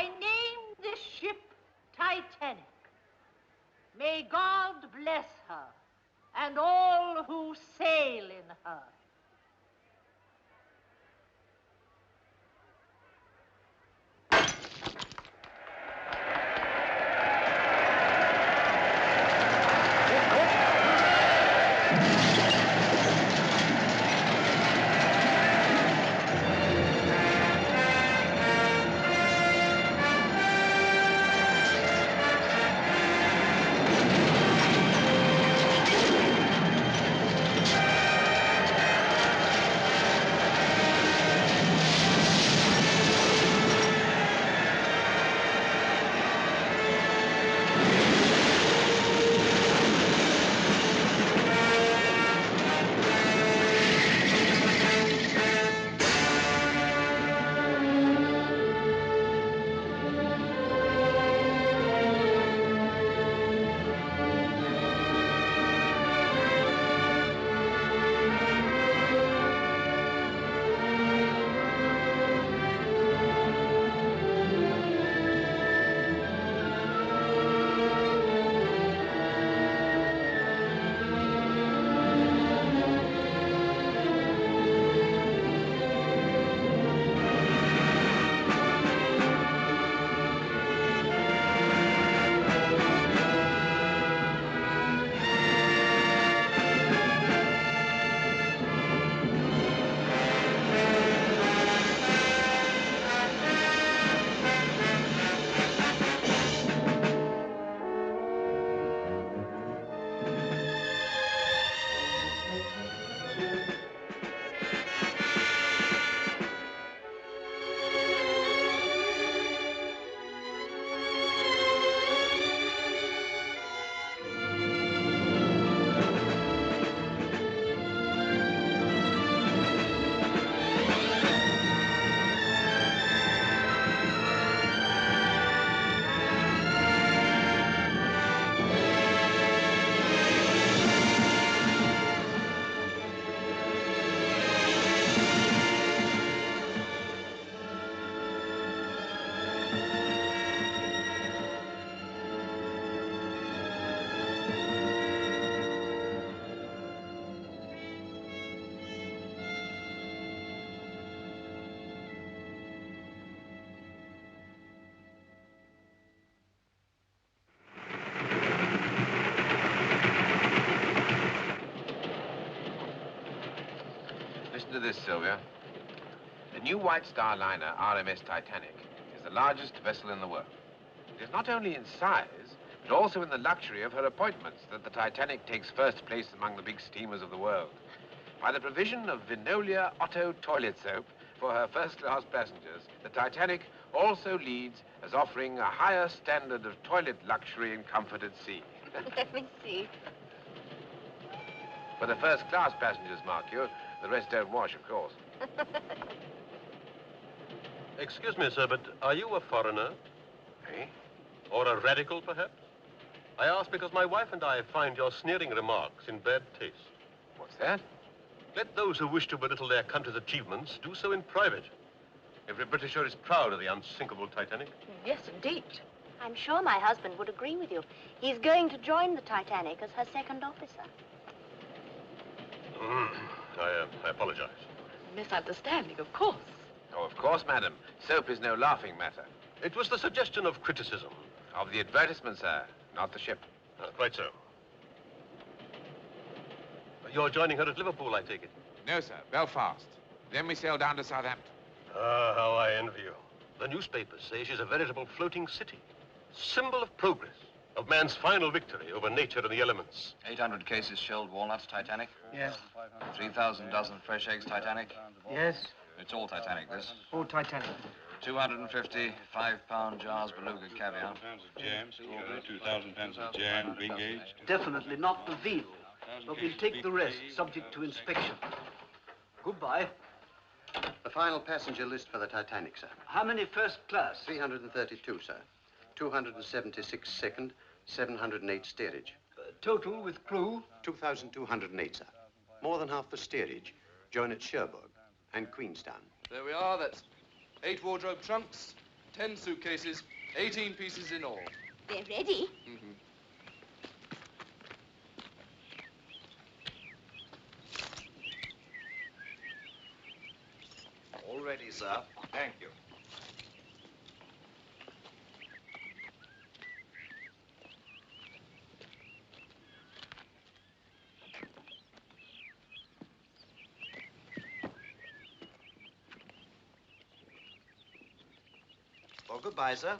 I name this ship Titanic. May God bless her and all who sail in her. Listen to this, Sylvia. The new White Star liner, RMS Titanic, is the largest vessel in the world. It is not only in size, but also in the luxury of her appointments that the Titanic takes first place among the big steamers of the world. By the provision of Vinolia Otto toilet soap for her first-class passengers, the Titanic also leads as offering a higher standard of toilet luxury and comfort at sea. Let me see. For the first-class passengers, mark you. The rest don't wash, of course. Excuse me, sir, but are you a foreigner? Eh? Or a radical, perhaps? I ask because my wife and I find your sneering remarks in bad taste. What's that? Let those who wish to belittle their country's achievements do so in private. Every Britisher is proud of the unsinkable Titanic. Yes, indeed. I'm sure my husband would agree with you. He's going to join the Titanic as her second officer. I apologize. Misunderstanding, of course. Oh, of course, madam. Soap is no laughing matter. It was the suggestion of criticism. Of the advertisement, sir, not the ship. Quite so. You're joining her at Liverpool, I take it? No, sir, Belfast. Then we sail down to Southampton. Ah, how I envy you. The newspapers say she's a veritable floating city. Symbol of progress, of man's final victory over nature and the elements. 800 cases shelled walnuts, Titanic? Yes. 3,000 dozen fresh eggs, Titanic? Yes. It's all Titanic, this. All Titanic. 250 5-pound jars beluga caviar. Pounds of jam, strawberry, 2,000 pounds of jam, being aged. Definitely not the veal, but we'll take the rest, subject to inspection. Goodbye. The final passenger list for the Titanic, sir. How many first class? 332, sir. 276 second, 708 steerage. Total with crew? 2,208, sir. More than half the steerage. Join at Cherbourg and Queenstown. There we are. That's 8 wardrobe trunks, 10 suitcases, 18 pieces in all. They're ready. Mm-hmm. All ready, sir. Thank you. Well, goodbye, sir.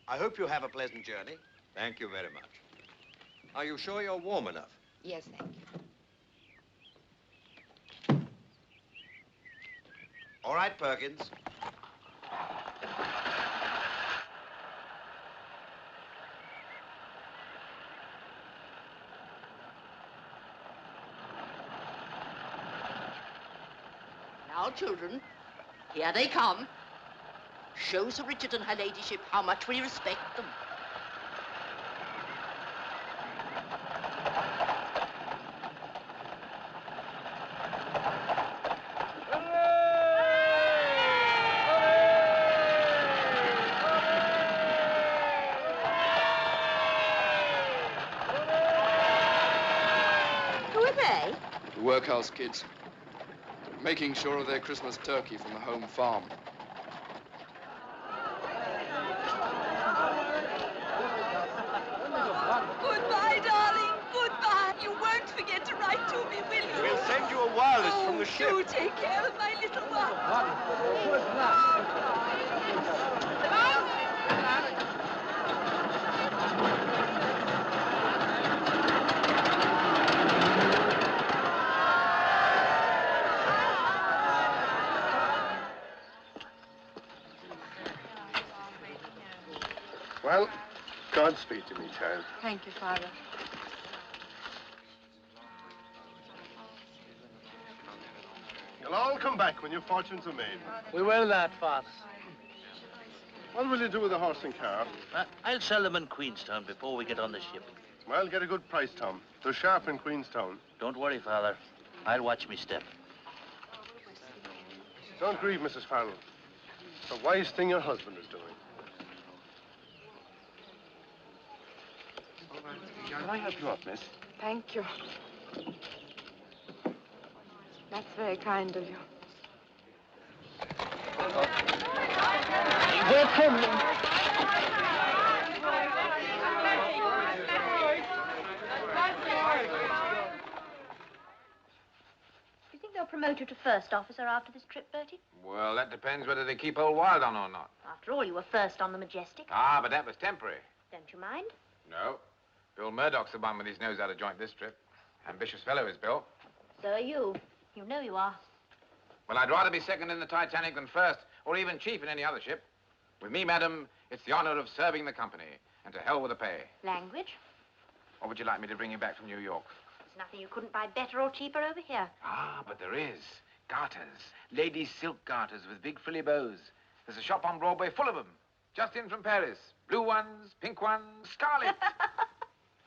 I hope you have a pleasant journey. Thank you very much. Are you sure you're warm enough? Yes, thank you. All right, Perkins. Now, children, here they come. Show Sir Richard and her ladyship how much we respect them. Who are they? The workhouse kids. Making sure of their Christmas turkey from the home farm. Goodbye, darling. Goodbye. You won't forget to write to me, will you? We'll send you a wireless from the ship. Do take care of my little one. Well, Godspeed to me, child. Thank you, Father. You'll all come back when your fortunes are made. We will that, Father. What will you do with the horse and car? I'll sell them in Queenstown before we get on the ship. Well, get a good price, Tom. They're sharp in Queenstown. Don't worry, Father. I'll watch me step. Don't grieve, Mrs. Farrell. It's a wise thing your husband is doing. Can I help you up, miss? Thank you. That's very kind of you. They're coming. Do you think they'll promote you to first officer after this trip, Bertie? Well, that depends whether they keep old Wild on or not. After all, you were first on the Majestic. Ah, but that was temporary. Don't you mind? No. Bill Murdoch's the one with his nose out of joint this trip. Ambitious fellow is Bill. So are you. You know you are. Well, I'd rather be second in the Titanic than first, or even chief in any other ship. With me, madam, it's the honor of serving the company, and to hell with the pay. Language? Or would you like me to bring you back from New York? There's nothing you couldn't buy better or cheaper over here. Ah, but there is. Garters. Ladies' silk garters with big frilly bows. There's a shop on Broadway full of them. Just in from Paris. Blue ones, pink ones, scarlet.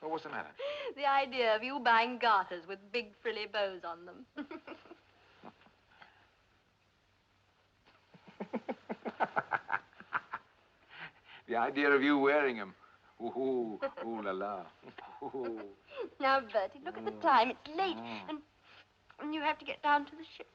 Well, what's the matter? The idea of you buying garters with big frilly bows on them. The idea of you wearing them. Ooh, ooh la la. Ooh. Now, Bertie, look at the time. It's late, and you have to get down to the ship.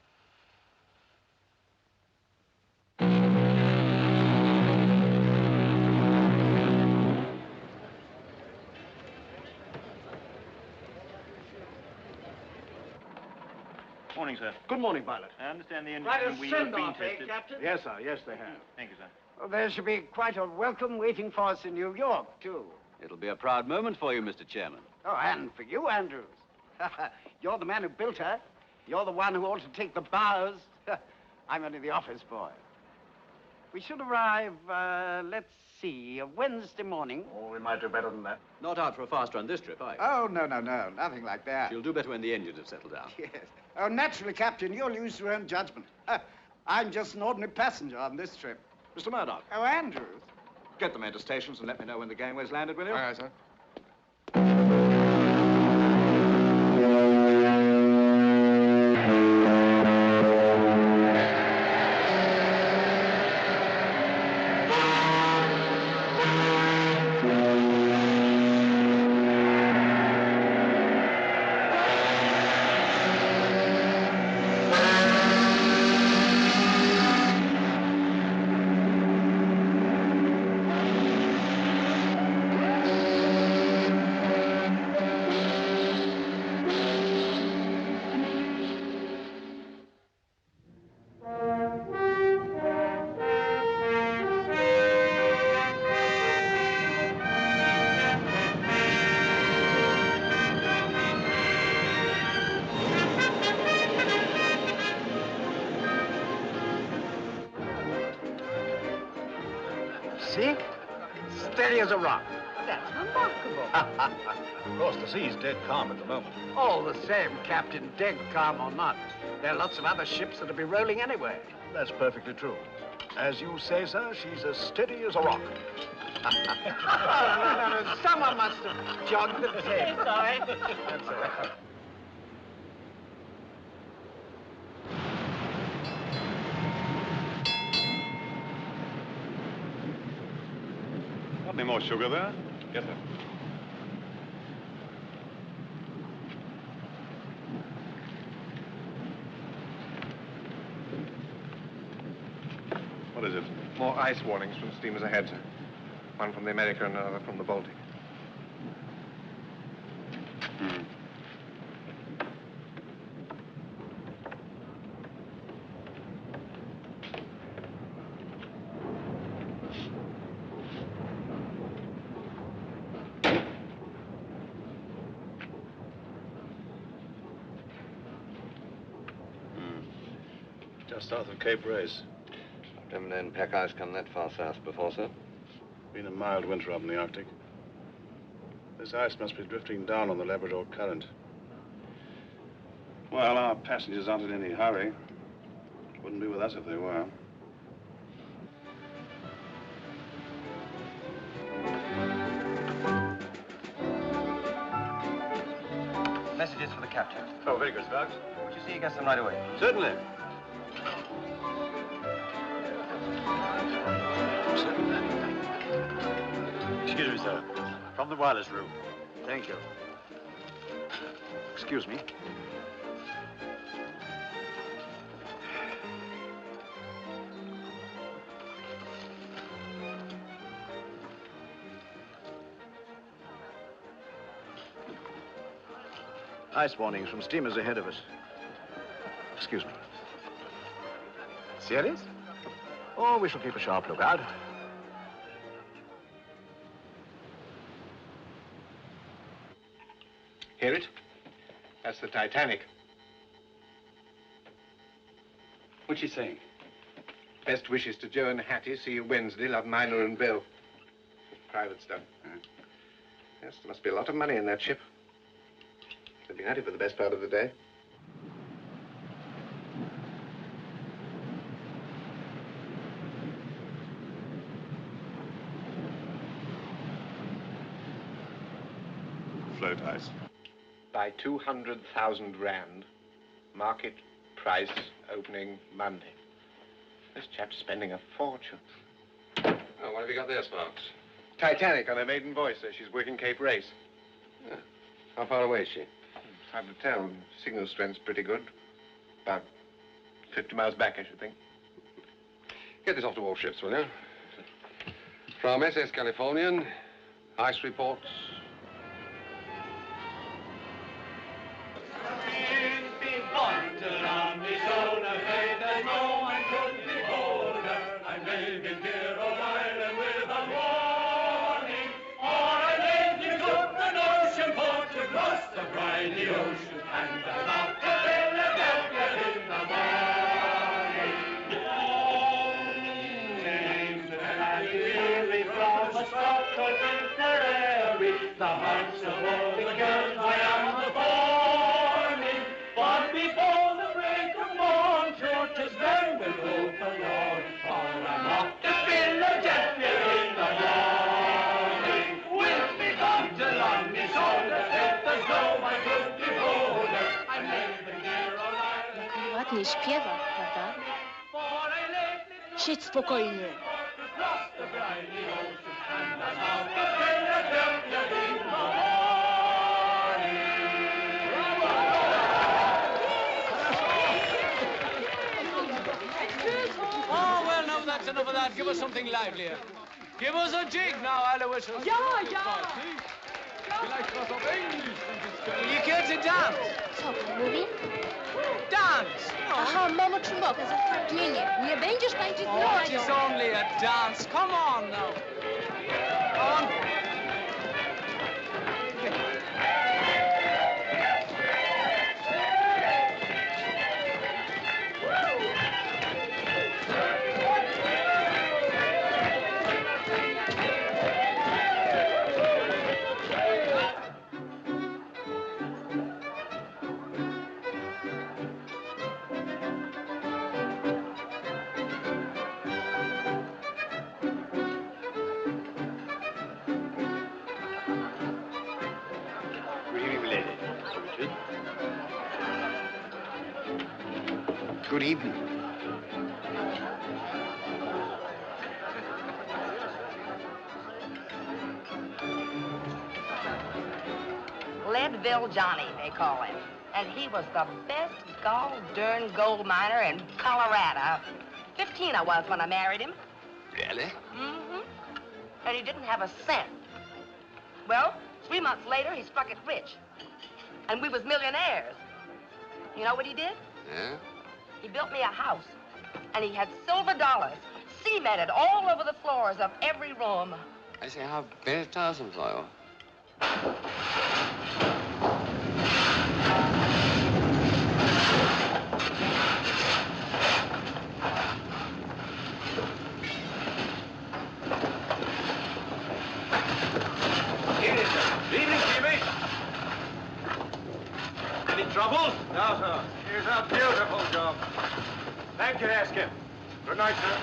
Morning, sir. Good morning, Violet. I understand the Quite engine a wheel has been send-off, eh, tested. Captain? Yes, sir. Yes, they have. Thank you, sir. Well, there should be quite a welcome waiting for us in New York, too. It'll be a proud moment for you, Mr. Chairman. Oh, and for you, Andrews. You're the man who built her. You're the one who ought to take the bows. I'm only the office boy. We should arrive, let's see, Wednesday morning. Oh, we might do better than that. Not out for a fast run this trip, are you? Oh, no, nothing like that. She'll do better when the engines have settled down. Yes. Oh, naturally, Captain, you'll use your own judgment. I'm just an ordinary passenger on this trip. Mr. Murdoch. Oh, Andrews. Get the men to stations and let me know when the gangway's landed, will you? Aye, aye, sir. See? Steady as a rock. That's remarkable. Of course, the sea's dead calm at the moment. All the same, Captain, dead calm or not, there are lots of other ships that'll be rolling anyway. That's perfectly true. As you say, sir, she's as steady as a rock. No. Someone must have jogged the tape. Sorry. That's all right. Got any more sugar there? Yes, sir. What is it? More ice warnings from steamers ahead, sir. One from the America and another from the Baltic. Just south of Cape Race. Never known pack ice come that far south before, sir. Been a mild winter up in the Arctic. This ice must be drifting down on the Labrador Current. Well, our passengers aren't in any hurry. Wouldn't be with us if they were. Messages for the captain. Oh, very good, Sparks. Would you see he gets them right away? Certainly. Excuse me, sir. From the wireless room. Thank you. Excuse me. Ice warnings from steamers ahead of us. Excuse me. Serious? Oh, we shall keep a sharp lookout. Hear it? That's the Titanic. What's she saying? Best wishes to Joe and Hattie. See you Wednesday. Love, Minor and Bill. Private stuff. Yes, there must be a lot of money in that ship. They've been at it for the best part of the day. Float ice. By 200,000 rand. Market price opening Monday. This chap's spending a fortune. Oh, what have you got there, Sparks? Titanic on her maiden voyage, so she's working Cape Race. Yeah. How far away is she? It's hard to tell. Signal strength's pretty good. About 50 miles back, I should think. Get this off to all ships, will you? From SS Californian, ice reports. The hearts of all the girls I am performing, but before the break of morn, sure 'tis then we'll go for Lord, for I'm off to Philadelphia in the morning. With me come to London, shoulder, if there's no my good beholder, I'm living here all Ireland. Ładnie śpiewa, prawda? Siedź spokojnie. Oh, well, now that's enough of that. Give us something livelier. Give us a jig now, Alois. Ja, ja. You care to dance? Co pan mówi? Dance! Aha, mamo czy mogę? Zatrudnienie. Nie będziesz tańczyć Oh, it's only a dance. Come on now. On. Good evening. Leadville Johnny, they call him. And he was the best gall-darn gold miner in Colorado. 15 I was when I married him. Really? Mm-hmm. And he didn't have a cent. Well, 3 months later, he struck it rich. And we was millionaires. You know what he did? Yeah? He built me a house. And he had silver dollars cemented all over the floors of every room. I say, how very thousand for you. Evening, Jimmy. Any trouble? No, sir. Here's a beautiful job. Thank you, Eskin. Good night, sir.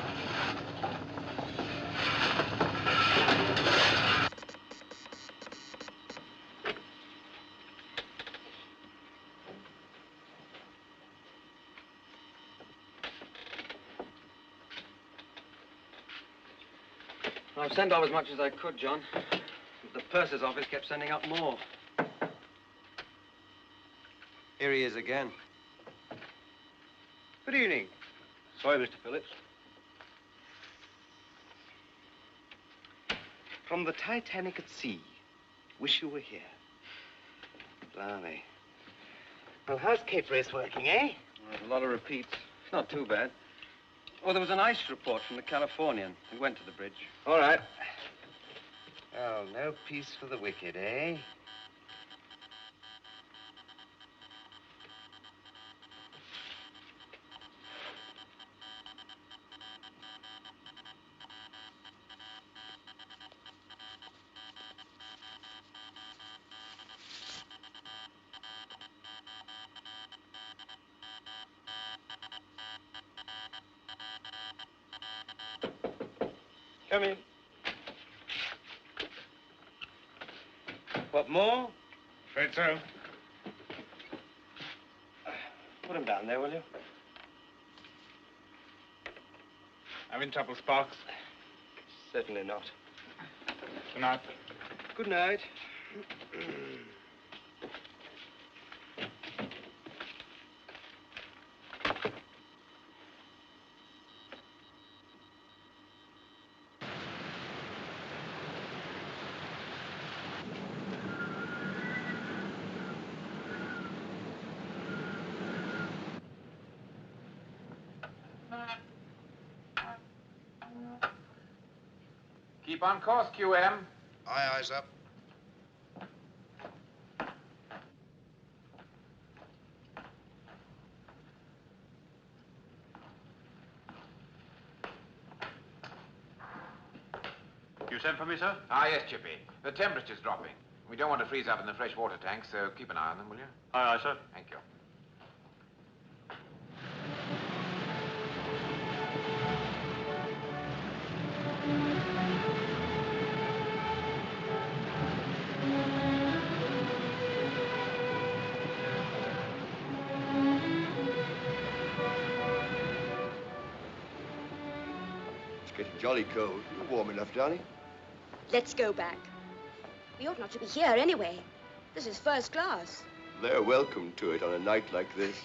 I've sent off as much as I could, John. The purser's office kept sending up more. Here he is again. Good evening. Sorry, Mr. Phillips. From the Titanic at sea. Wish you were here. Blimey. Well, how's Cape Race working, eh? Well, there's a lot of repeats. It's not too bad. Oh, there was an ice report from the Californian. We went to the bridge. All right. Well, no peace for the wicked, eh? Come in. What more? Afraid so. Put him down there, will you? Having trouble, Sparks? Certainly not. Good night. Good night. Keep on course, QM. Aye, eyes up. You sent for me, sir? Ah, yes, Chippy. The temperature's dropping. We don't want to freeze up in the fresh water tanks, so keep an eye on them, will you? Aye, aye, sir. Thank you. It's getting jolly cold. You're warm enough, darling. Let's go back. We ought not to be here anyway. This is first class. They're welcome to it on a night like this.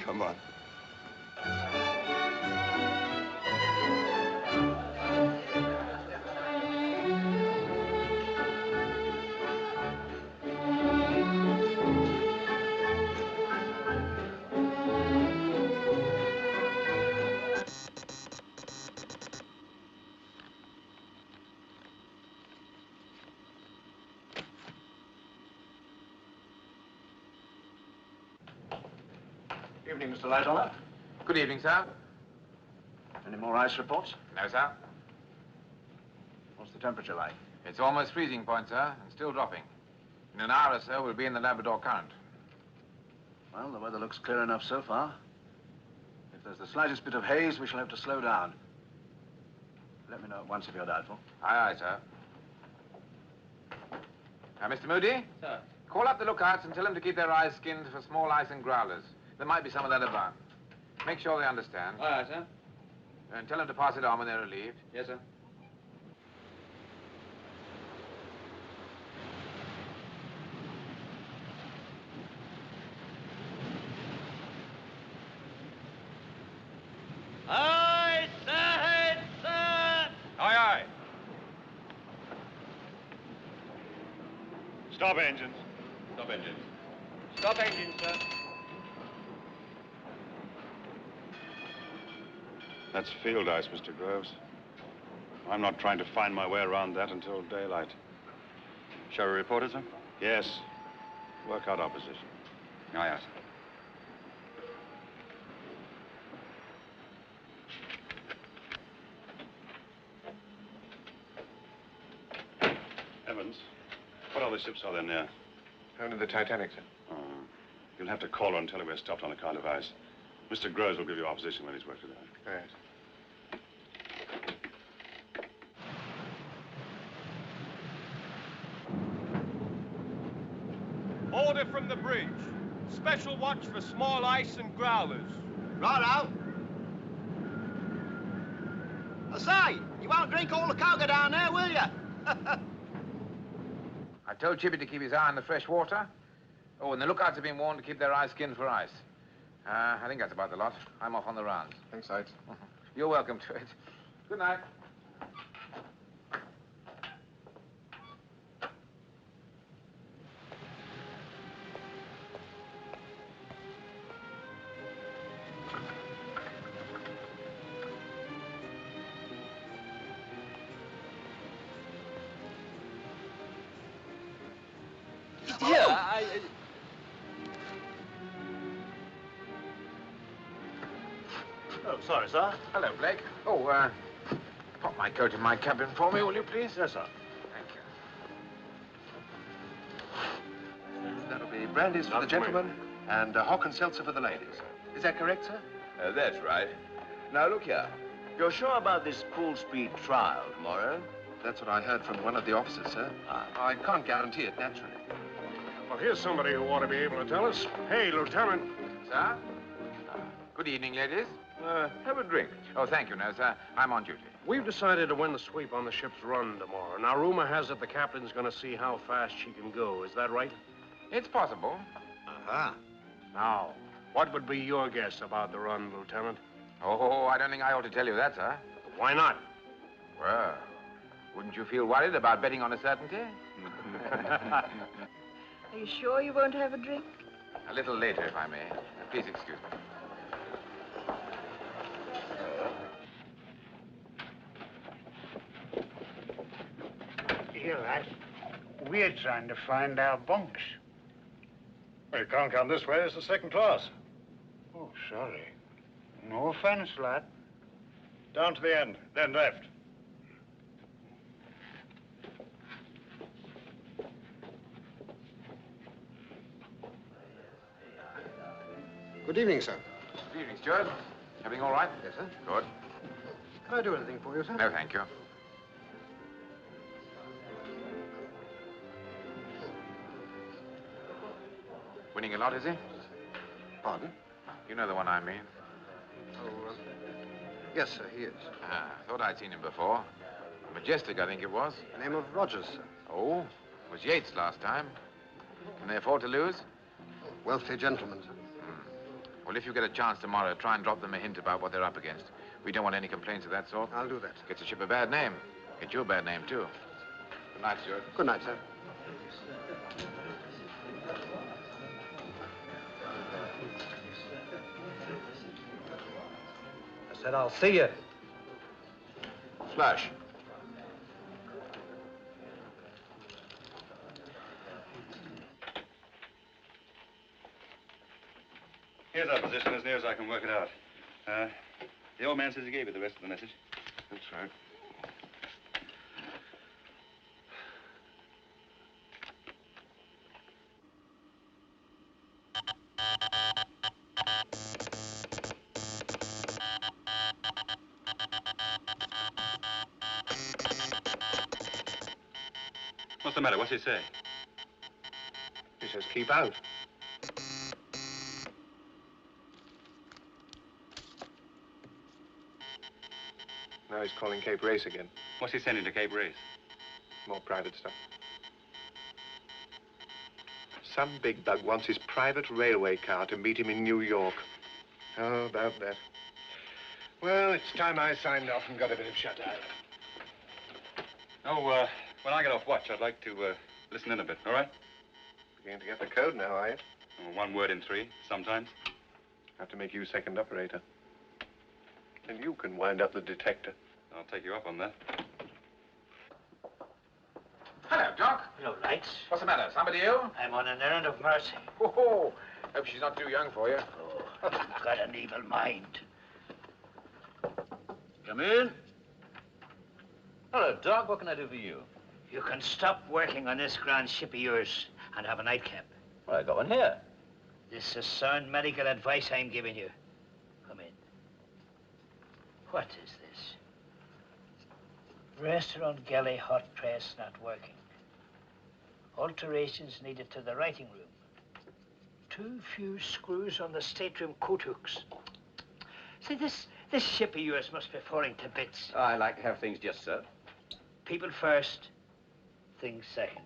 Come on. Evening, Mr. Lightoller. Good evening, sir. Any more ice reports? No, sir. What's the temperature like? It's almost freezing point, sir, and still dropping. In an hour or so, we'll be in the Labrador Current. Well, the weather looks clear enough so far. If there's the slightest bit of haze, we shall have to slow down. Let me know at once if you're doubtful. Aye, aye, sir. Mr. Moody? Sir. Call up the lookouts and tell them to keep their eyes skinned for small ice and growlers. There might be some of that about. Make sure they understand. All right, sir. And tell them to pass it on when they're relieved. Yes, sir. Aye, sir, ahead, sir. Aye, aye. Stop engines. Stop engines. Stop engine, sir. That's field ice, Mr. Groves. I'm not trying to find my way around that until daylight. Shall we report it, sir? Yes. Work out our position. Aye, aye, sir. Evans, what other ships are there near? Only the Titanic, sir. Oh. You'll have to call her and tell her we're stopped on account of ice. Mr. Groves will give you our position when he's worked it out. Yes. Order from the bridge. Special watch for small ice and growlers. Righto. I say, you won't drink all the cocoa down there, will you? I told Chippy to keep his eye on the fresh water. Oh, and the lookouts have been warned to keep their eyes skinned for ice. I think that's about the lot. I'm off on the rounds. Thanks, Sides. You're welcome to it. Good night. Yeah, Oh, sorry, sir. Hello, Blake. Oh, pop my coat in my cabin for me, will you, please? Yes, sir. Thank you. That'll be brandies for the gentlemen and hock and seltzer for the ladies. Is that correct, sir? That's right. Now, look here. You're sure about this full-speed trial tomorrow? That's what I heard from one of the officers, sir. I can't guarantee it, naturally. Well, here's somebody who ought to be able to tell us. Hey, Lieutenant. Sir? Good evening, ladies. Have a drink. Oh, thank you, no, sir. I'm on duty. We've decided to win the sweep on the ship's run tomorrow. Now, rumor has it the captain's going to see how fast she can go. Is that right? It's possible. Uh-huh. Now, what would be your guess about the run, Lieutenant? Oh, I don't think I ought to tell you that, sir. Why not? Well, wouldn't you feel worried about betting on a certainty? Are you sure you won't have a drink? A little later, if I may. Please excuse me. Here, lad. We're trying to find our bunks. Well, you can't come this way. It's the second class. Oh, sorry. No offense, lad. Down to the end, then left. Good evening, sir. Good evening, Steward. Everything all right? Yes, sir. Good. Can I do anything for you, sir? No, thank you. Winning a lot, is he? Pardon? You know the one I mean. Oh, yes, sir, he is. Thought I'd seen him before. Majestic, I think it was. The name of Rogers, sir. Oh, was Yates last time. Can they afford to lose? Wealthy gentleman, sir. Well, if you get a chance tomorrow, try and drop them a hint about what they're up against. We don't want any complaints of that sort. I'll do that. Gets the ship a bad name. Get you a bad name, too. Good night, Steward. Good night, sir. I said I'll see you. Flash. Here's our position as near as I can work it out. The old man says he gave you the rest of the message. That's right. What's the matter? What's he say? He says keep out. Now he's calling Cape Race again. What's he sending to Cape Race? More private stuff. Some big bug wants his private railway car to meet him in New York. How about that? Well, it's time I signed off and got a bit of shut-eye. Oh, when I get off watch, I'd like to listen in a bit, all right? Beginning to get the code now, are you? Oh, 1 word in 3, sometimes. Have to make you second operator. And you can wind up the detector. I'll take you up on that. Hello, Doc. Hello, Lights. What's the matter? Somebody ill? I'm on an errand of mercy. Oh, hope she's not too young for you. Oh, you've got an evil mind. Come in. Hello, Doc. What can I do for you? You can stop working on this grand ship of yours and have a nightcap. Well, I got one here. This is sound medical advice I'm giving you. Come in. What is this? Restaurant galley hot press not working. Alterations needed to the writing room. Too few screws on the stateroom coat hooks. See, this ship of yours must be falling to bits. I like to have things just so. People first, things second.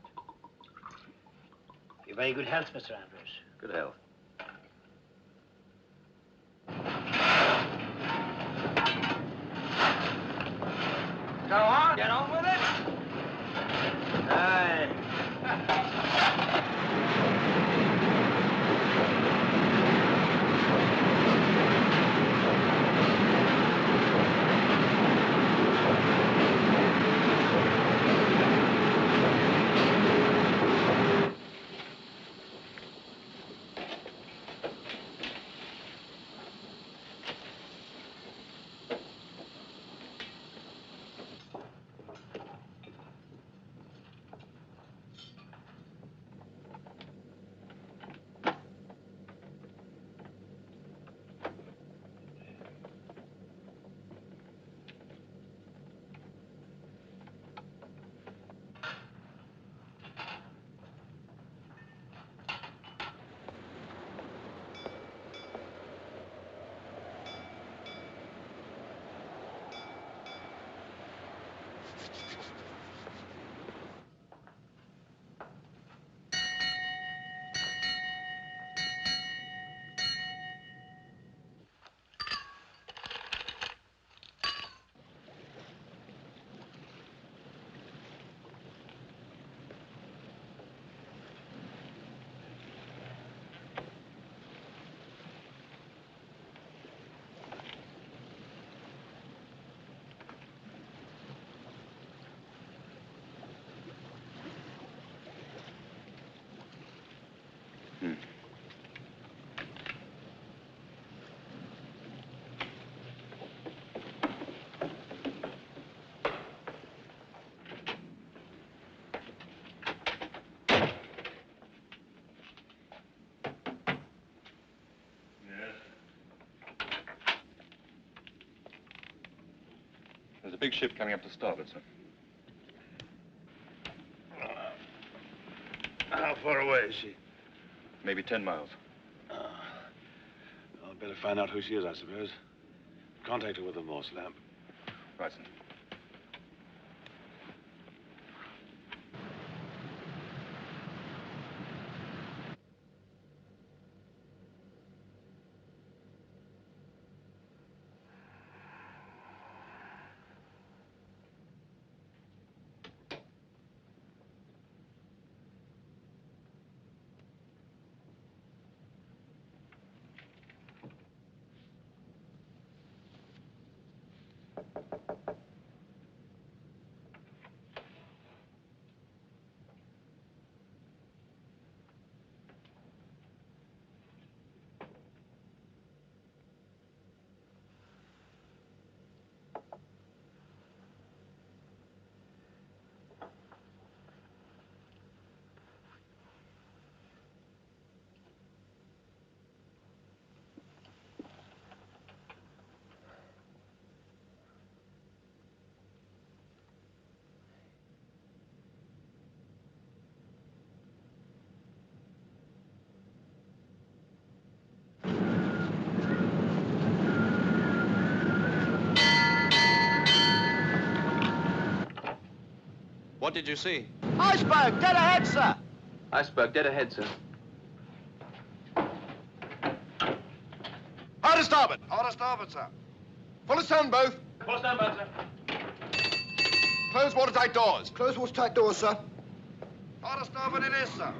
Your very good health, Mr. Andrews. Good health. Go on. Get on with it. Aye. There's a big ship coming up to starboard, sir. How far away is she? Maybe 10 miles. I'll better find out who she is, I suppose. Contact her with the Morse lamp. Right, sir. What did you see? Iceberg, dead ahead, sir. Iceberg, dead ahead, sir. Hard to starboard. Hard to starboard, sir. Full astern, both. Full astern, both, sir. Close watertight doors. Close watertight doors, sir. Hard to starboard it is, sir.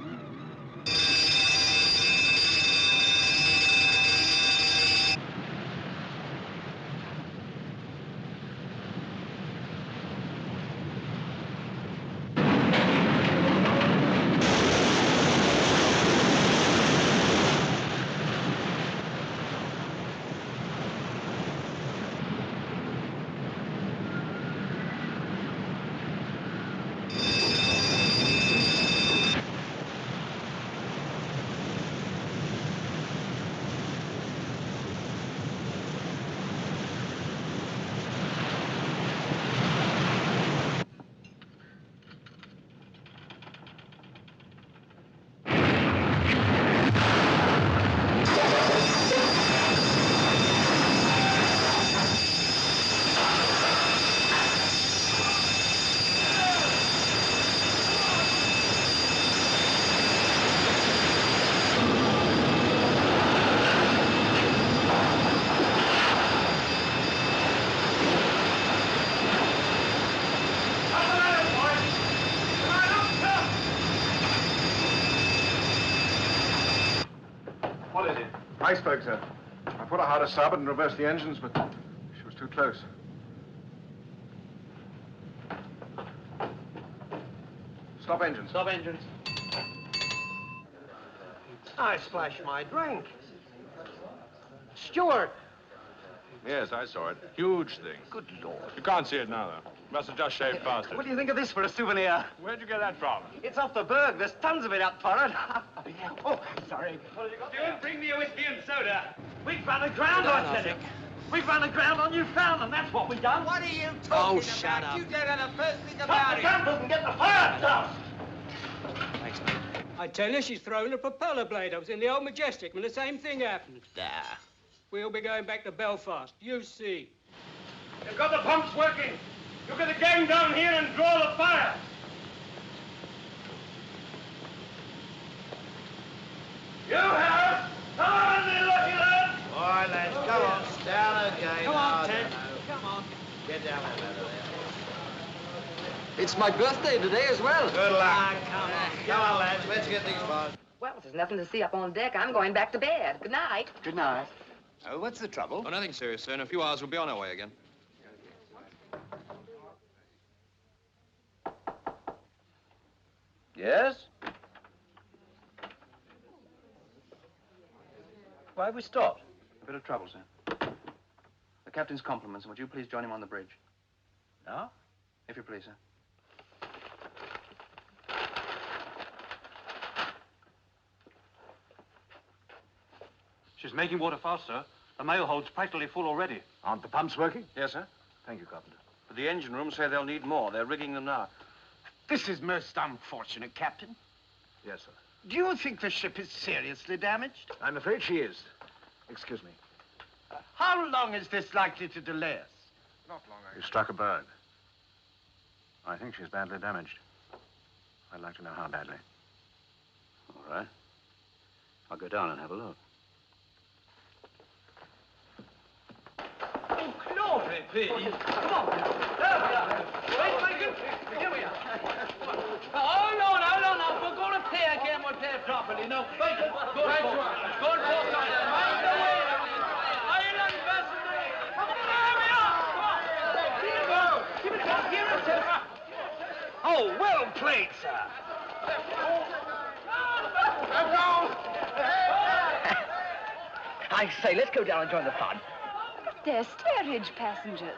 What is it? Iceberg, sir. I put her hard to starboard and reversed the engines, but she was too close. Stop engines. Stop engines. I splashed my drink. Stewart. Yes, I saw it. Huge thing. Good Lord. You can't see it now, though. Must have just shaved past it. What do you think of this for a souvenir? Where'd you get that from? It's off the berg. There's tons of it up for it. Oh, sorry. Stuart, bring me a whiskey and soda. We've run aground on Titanic. We've run aground on Newfoundland. That's what we've done. What are you talking about? shut up. You don't know the first thing Stop about the it. gun and get the fire doused. Thanks, mate. I tell you, she's thrown a propeller blade. I was in the old Majestic when the same thing happened. There. We'll be going back to Belfast. You see. You've got the pumps working. You get the gang down here and draw the fire. You have. Come on, you lucky lad. All right, lads, come on. Down again. Come on, Oh, Ted. no. Come on. Get down there, ladder there. It's my birthday today as well. Good luck. Come on, lads. Let's get these bars. Well, there's nothing to see up on deck. I'm going back to bed. Good night. Good night. Oh, what's the trouble? Oh, nothing serious, sir. In a few hours, we'll be on our way again. Yes? Why have we stopped? A bit of trouble, sir. The captain's compliments. Would you please join him on the bridge? No? If you please, sir. She's making water fast, sir. The mail hold's practically full already. Aren't the pumps working? Yes, sir. Thank you, Carpenter. But the engine room say they'll need more. They're rigging them now. This is most unfortunate, Captain. Yes, sir. Do you think the ship is seriously damaged? I'm afraid she is. Excuse me. How long is this likely to delay us? Not long, We struck a berg. I think she's badly damaged. I'd like to know how badly. All right. I'll go down and have a look. Oh, glory be. Come on. There we are. Wait, Michael. Here we are. Oh, no. We'll go to play again. We'll play properly. No, Michael, go for it. Go for it. Mind the way. Island vessel. Come on, there we are. Come on. Keep it up. Here it is. Oh, well played, sir. I say, let's go down and join the fun. They're steerage passengers.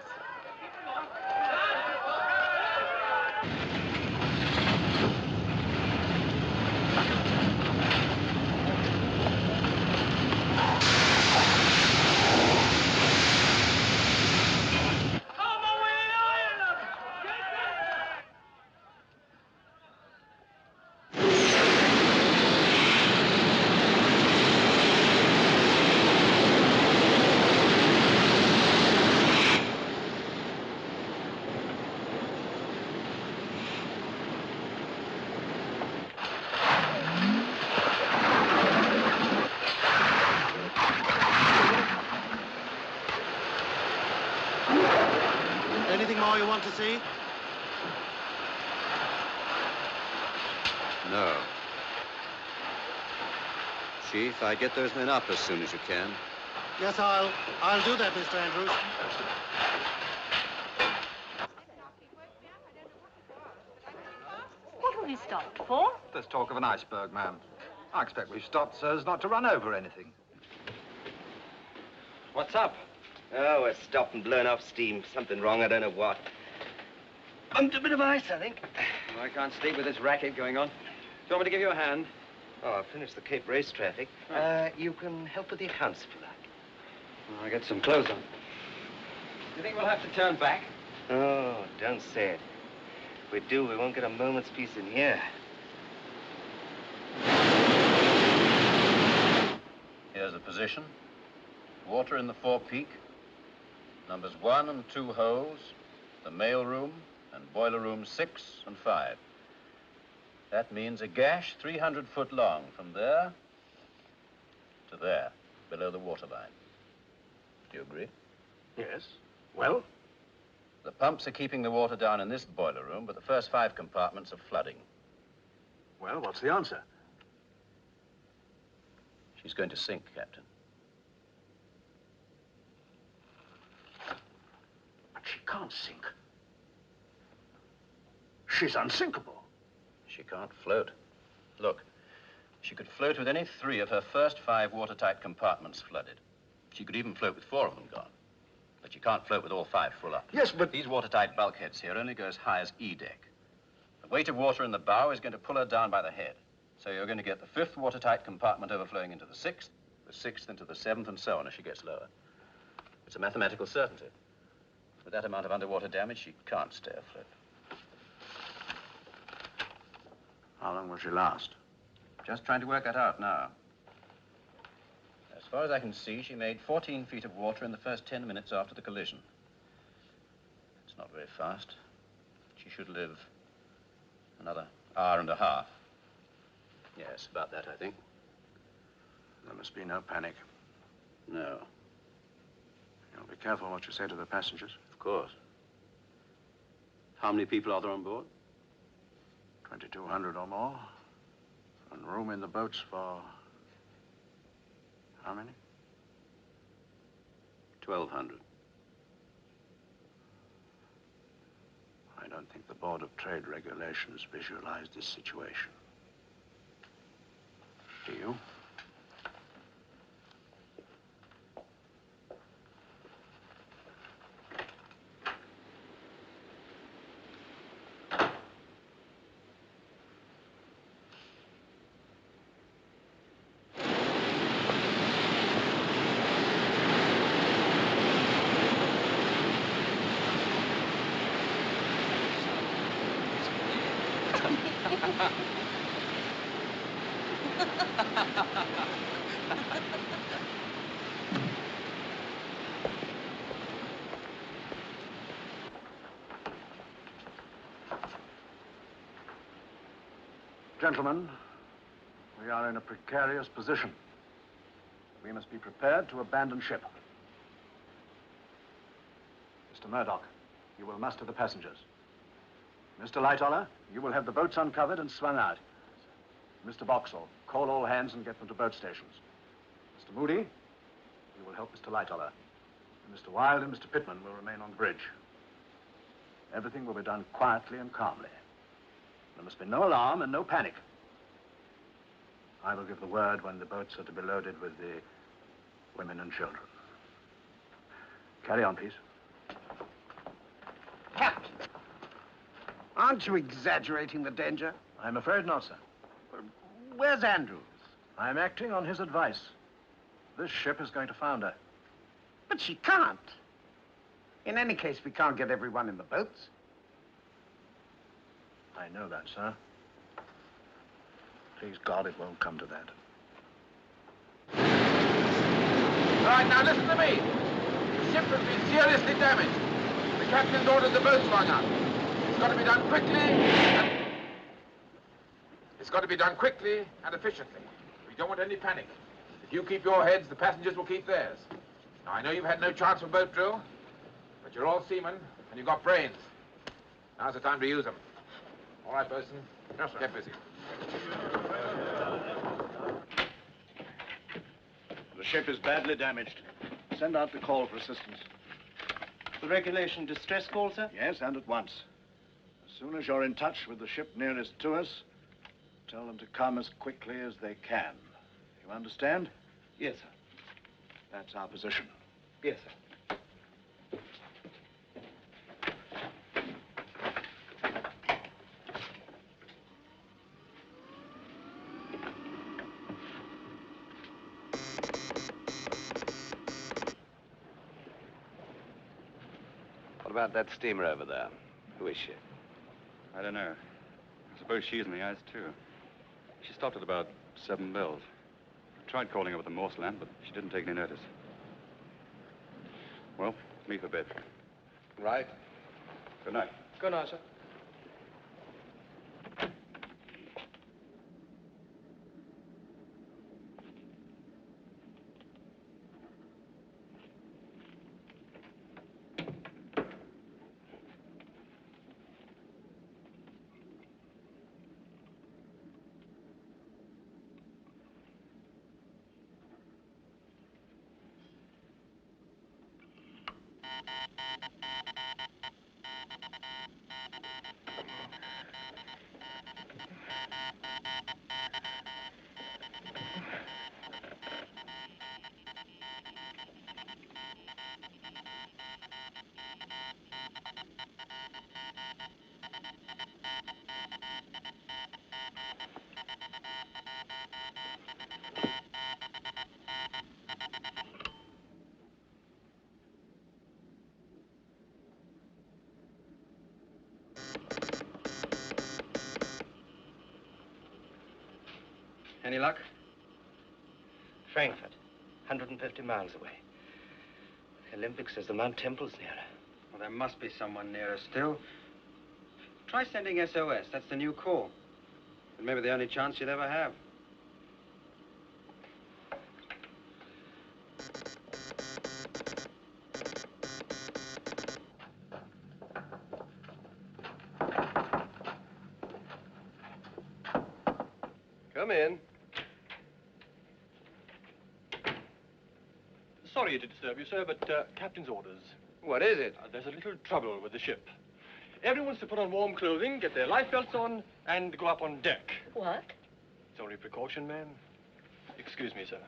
all you want to see? No. Chief, I'd get those men up as soon as you can. Yes, I'll do that, Mr. Andrews. What have we stopped for? There's talk of an iceberg, ma'am. I expect we've stopped so as not to run over anything. What's up? Oh, we're stopped and blown off steam. Something wrong, I don't know what. Bumped a bit of ice, I think. I can't sleep with this racket going on. Do you want me to give you a hand? Oh, I'll finish the Cape Race traffic. You can help with the accounts if you like. I'll get some clothes on. Do you think we'll have to turn back? Oh, don't say it. If we do, we won't get a moment's peace in here. Here's the position. Water in the forepeak. Numbers 1 and 2 holes. The mail room and boiler rooms 6 and 5. That means a gash 300 foot long from there to there, below the waterline. Do you agree? Yes. Well? The pumps are keeping the water down in this boiler room, but the first 5 compartments are flooding. Well, what's the answer? She's going to sink, Captain. But she can't sink. She's unsinkable. She can't float. Look, she could float with any 3 of her first 5 watertight compartments flooded. She could even float with 4 of them gone. But she can't float with all 5 full up. Yes, but... These watertight bulkheads here only go as high as E deck. The weight of water in the bow is going to pull her down by the head. So you're going to get the 5th watertight compartment overflowing into the 6th, the 6th into the 7th, and so on as she gets lower. It's a mathematical certainty. With that amount of underwater damage, she can't stay afloat. How long will she last? Just trying to work that out now. As far as I can see, she made 14 feet of water in the first 10 minutes after the collision. It's not very fast. She should live another hour and a half. Yes, about that, I think. There must be no panic. No. You'll be careful what you say to the passengers. Of course. How many people are there on board? 2,200 or more. And room in the boats for... how many? 1,200. I don't think the Board of Trade Regulations visualized this situation. Do you? Gentlemen, we are in a precarious position. We must be prepared to abandon ship. Mr. Murdoch, you will muster the passengers. Mr. Lightoller, you will have the boats uncovered and swung out. Mr. Boxall, call all hands and get them to boat stations. Mr. Moody, you will help Mr. Lightoller. And Mr. Wilde and Mr. Pittman will remain on the bridge. Everything will be done quietly and calmly. There must be no alarm and no panic. I will give the word when the boats are to be loaded with the women and children. Carry on, please. Captain, aren't you exaggerating the danger? I'm afraid not, sir. Where's Andrews? I'm acting on his advice. This ship is going to founder. But she can't. In any case, we can't get everyone in the boats. I know that, sir. Please God, it won't come to that. All right, now listen to me. The ship has been seriously damaged. The captain's ordered the boats swung out. It's got to be done quickly and... It's got to be done quickly and efficiently. We don't want any panic. If you keep your heads, the passengers will keep theirs. Now, I know you've had no chance for boat drill, but you're all seamen, And you've got brains. Now's the time to use them. All right, Bosun? Yes, sir. Get busy. The ship is badly damaged. Send out the call for assistance. The regulation distress call, sir? Yes, and at once. As soon as you're in touch with the ship nearest to us, tell them to come as quickly as they can. You understand? Yes, sir. That's our position. Yes, sir. What about that steamer over there? Who is she? I don't know. I suppose she's in the ice, too. She stopped at about 7 bells. I tried calling over the Morse lamp, but she didn't take any notice. Well, me for bed. Right. Good night. Good night, sir. Any luck? Frankfurt, 150 miles away. The Olympic says the Mount Temple's nearer. Well, there must be someone nearer still. Try sending SOS. That's the new call. It may be the only chance you'd ever have. Come in. Sorry to disturb you, sir, but captain's orders. What is it? There's a little trouble with the ship. Everyone's to put on warm clothing, get their life belts on, and go up on deck. What? It's only precaution, ma'am. Excuse me, sir.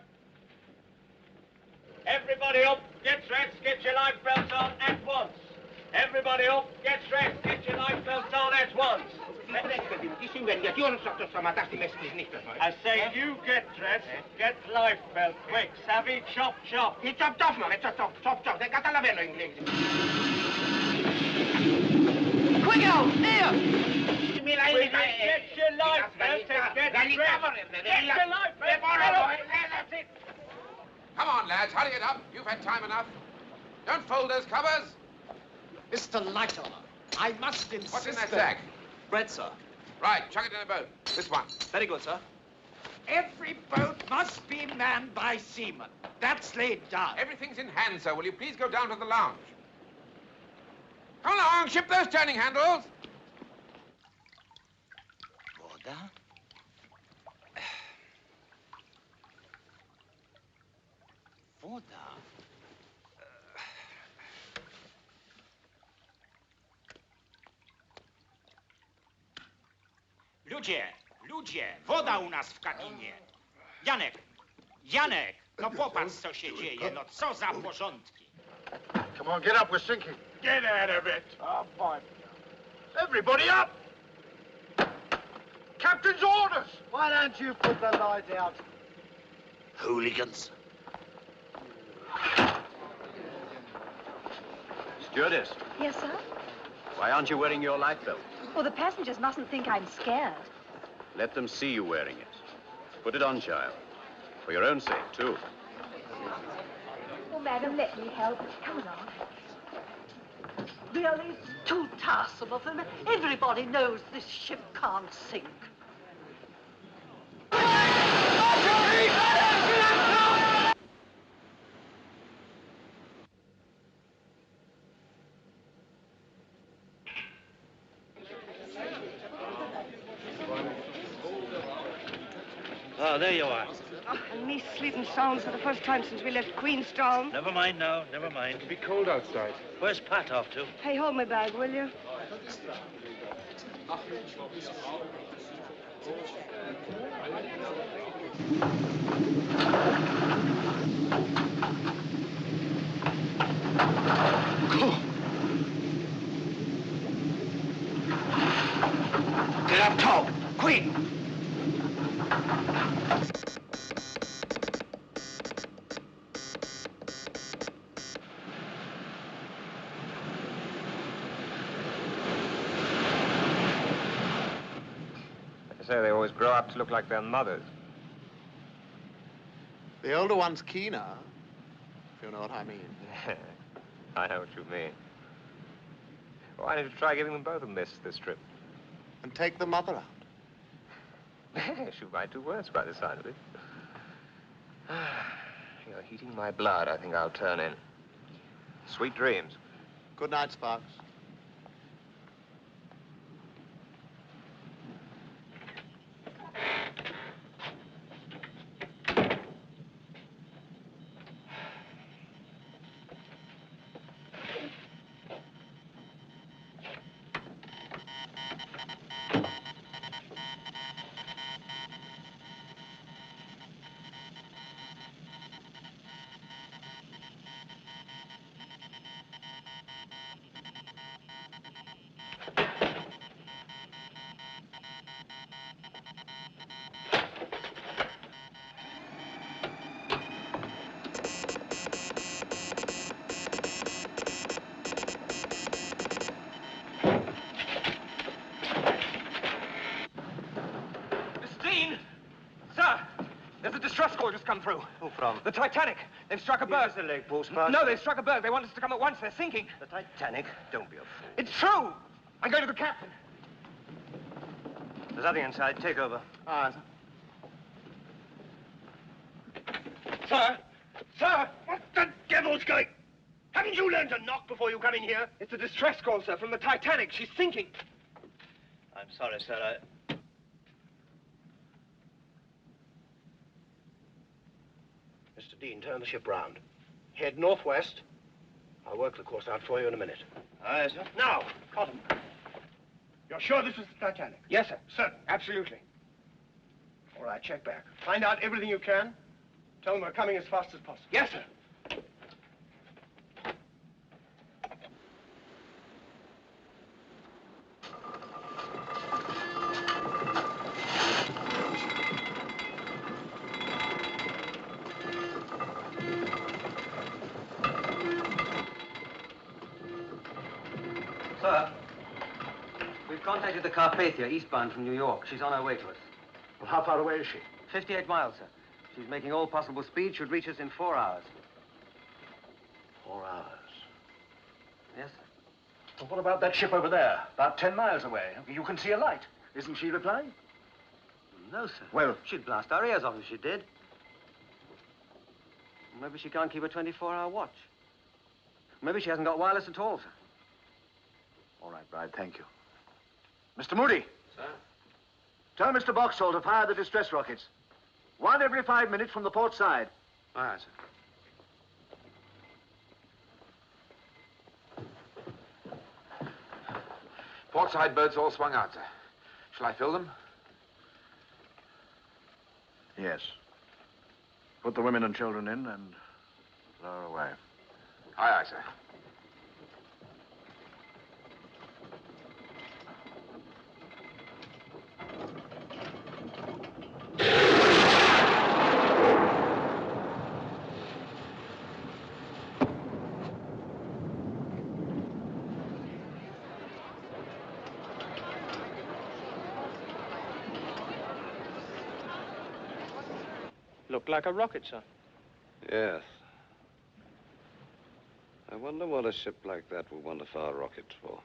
Everybody up, get dressed, get your life belts on at once. Everybody up, get dressed, get your life belts on at once. I say you get dressed, get life belt, quick, savvy, chop, chop. Chop, chop, man, chop, chop. They got a lavello in English. Quick out, here! Get your life belt and get dressed. Get your life belt. That's it. Come on, lads, hurry it up. You've had time enough. Don't fold those covers. Mr. Lightoller, I must insist. What's in that sack? Bread, sir. Right, chuck it in a boat. This one. Very good, sir. Every boat must be manned by seamen. That's laid down. Everything's in hand, sir. Will you please go down to the lounge? Come along, ship those turning handles. Voda? Voda? Ludzie, woda u nas w kabinie. Janek, no popatrz, co się dzieje, no co za porządki. Come on, get up, we're sinking. Get out of it. Oh, fine. Everybody up! Captain's orders! Why don't you put the light out? Hooligans. Stewardess, Yes, sir? why aren't you wearing your life belt? Well, the passengers mustn't think I'm scared. Let them see you wearing it. Put it on, child. For your own sake, too. Oh, madam, let me help. Come along. Really? It's too tiresome of them. Everybody knows this ship can't sink. So, there you are. Oh, and me sleeping sound for the first time since we left Queenstown. Never mind now, never mind. It'll be cold outside. Where's Pat off to? Hey, hold my bag, will you? Get up top, quick! They say they always grow up to look like their mothers. The older one's keener, if you know what I mean. I know what you mean. Why don't you try giving them both this trip? And take the mother out. Shoot my 2 words by the side of it. You're heating my blood. I think I'll turn in. Sweet dreams. Good night, Sparks. Come through. Who from? The Titanic. They've struck a berg. The leg post, Sparks? No, they've struck a berg. They want us to come at once. They're sinking. The Titanic? Don't be a fool. It's true. I'm going to the captain. There's nothing inside. Take over. Ah, sir. Sir! What the devil's going? Haven't you learned to knock before you come in here? It's a distress call, sir, from the Titanic. She's sinking. I'm sorry, sir. Mr. Dean, turn the ship round. Head northwest. I'll work the course out for you in a minute. Aye, sir. Now, Cotton. You're sure this is the Titanic? Yes, sir. Certain. Absolutely. All right, check back. Find out everything you can. Tell them we're coming as fast as possible. Yes, sir. Sir, we've contacted the Carpathia, eastbound from New York. She's on her way to us. Well, how far away is she? 58 miles, sir. She's making all possible speed. Should reach us in 4 hours. 4 hours. Yes, sir. Well, what about that ship over there? About 10 miles away. You can see a light. Isn't she replying? No, sir. Well, she'd blast our ears off if she did. Maybe she can't keep a 24-hour watch. Maybe she hasn't got wireless at all, sir. All right, Bride, thank you. Mr. Moody. Sir? Tell Mr. Boxall to fire the distress rockets. 1 every 5 minutes from the port side. Aye, sir. Port side boats all swung out, sir. Shall I fill them? Yes. Put the women and children in and lower away. Aye, aye, sir. Looked like a rocket, sir. Yes. I wonder what a ship like that would want to fire rockets for.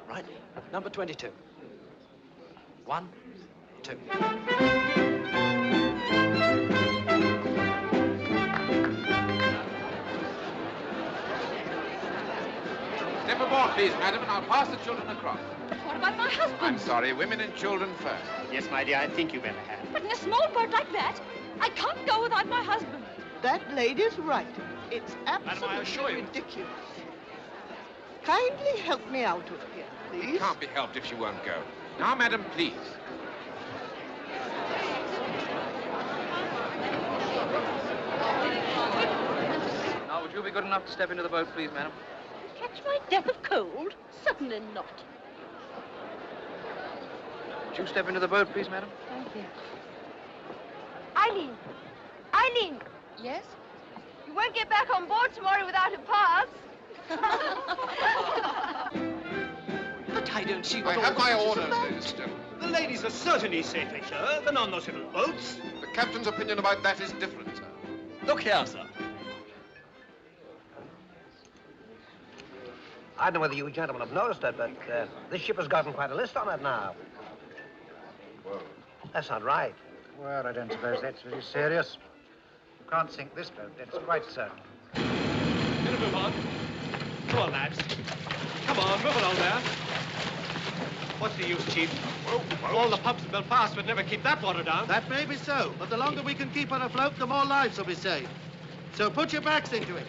Right. Number 22. 1, 2. Step aboard, please, madam, and I'll pass the children across. What about my husband? I'm sorry, women and children first. Yes, my dear, I think you better have. But in a small boat like that, I can't go without my husband. That lady's right. It's Madam, I absolutely assure you. ridiculous. Kindly help me out of here, please. It can't be helped if she won't go. Now, madam, please. Now, would you be good enough to step into the boat, please, madam? Catch my death of cold? Certainly not. Would you step into the boat, please, madam? Thank you. Eileen! Eileen! Yes? You won't get back on board tomorrow without a pass. But I don't see I what have my all orders, this is about. ladies and gentlemen. The ladies are certainly safely, sir. They're on those little boats. The captain's opinion about that is different, sir. Look here, sir. I don't know whether you gentlemen have noticed it, but this ship has gotten quite a list on it now. Whoa. That's not right. Well, I don't suppose that's very serious. You can't sink this boat, that's quite certain. Better move on. Come on, lads. Come on, move along there. What's the use, Chief? All the pumps in Belfast would never keep that water down. That may be so, but the longer we can keep her afloat, the more lives will be saved. So put your backs into it.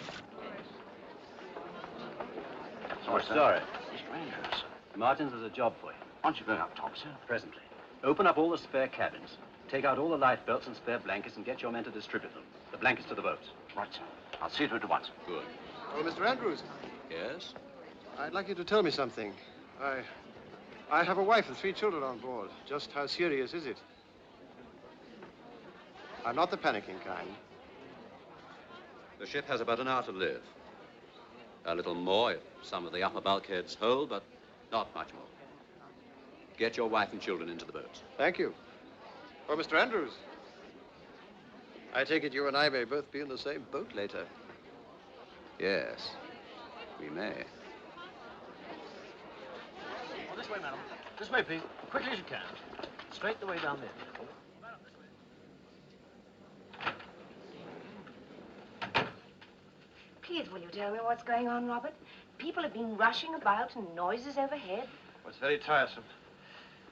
Sorry. Mr. Andrews, Martins has a job for you. Aren't you going up top, sir? Presently. Open up all the spare cabins. Take out all the lifebelts and spare blankets and get your men to distribute them. The blankets to the boats. Right, sir. I'll see to it at once. Good. Oh, Mr. Andrews. Yes? I'd like you to tell me something. I have a wife and 3 children on board. Just how serious is it? I'm not the panicking kind. The ship has about an hour to live. A little more if some of the upper bulkheads hold, but not much more. Get your wife and children into the boats. Thank you. Oh, Mr. Andrews. I take it you and I may both be in the same boat later. Yes, we may. Oh, this way, madam. This way, please. Quickly as you can. Straight the way down there. Please, will you tell me what's going on, Robert? People have been rushing about and noises overhead. Well, it's very tiresome.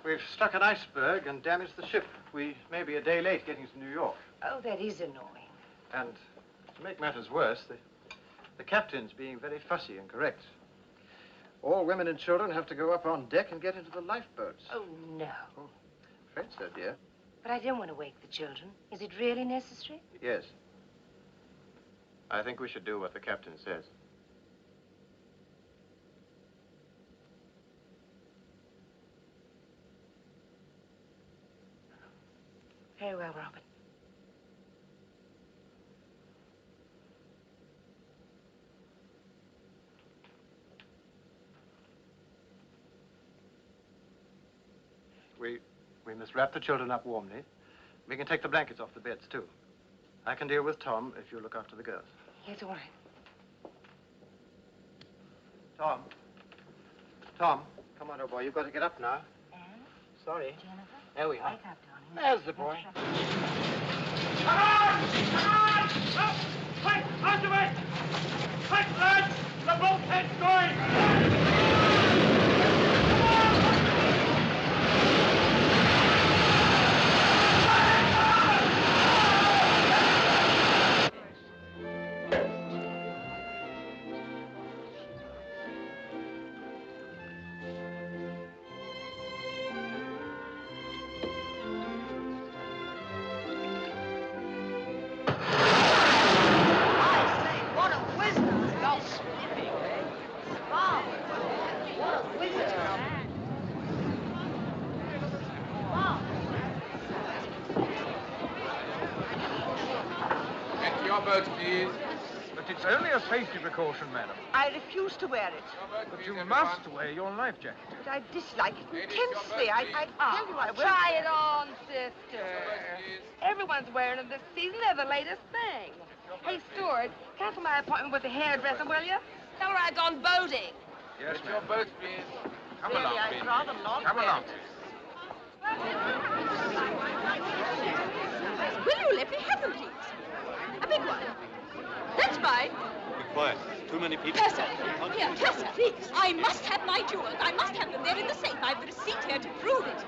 We've struck an iceberg and damaged the ship. We may be a day late getting to New York. Oh, that is annoying. And to make matters worse, the captain's being very fussy and correct. All women and children have to go up on deck and get into the lifeboats. Oh, no. Oh, afraid so, dear. But I don't want to wake the children. Is it really necessary? Yes. I think we should do what the captain says. Very well, Robert. We must wrap the children up warmly. We can take the blankets off the beds, too. I can deal with Tom if you look after the girls. Yes, all right. Tom, come on, old boy. You've got to get up now. Anne? Sorry. Jennifer? There we are. Wake up, darling. There's the boy. Come on! Come on! Up! Quick! Out of it! Quick, lads! The bulkhead's going! What a whiz! Y'all snipping, eh? Wow. What a whiz! Wow. Get to your boats, please. But it's only a safety precaution, madam. I refuse to wear it. But you must wear your life jacket. But I dislike it intensely. I tell you I will. Try it on, sister. Everyone's wearing it this season. They're the latest thing. Hey, Stewart, cancel my appointment with the hairdresser, will you? Tell her I've gone boating. Yes, Get your boats, please. Come Really, along, I'd please. rather not Come wear along. Will you let me have them, please? A big one. That's fine. Be quiet. Too many people. Percy, here, Percy, please. I must have my jewels. I must have them. They're in the safe. I've the receipt here to prove it.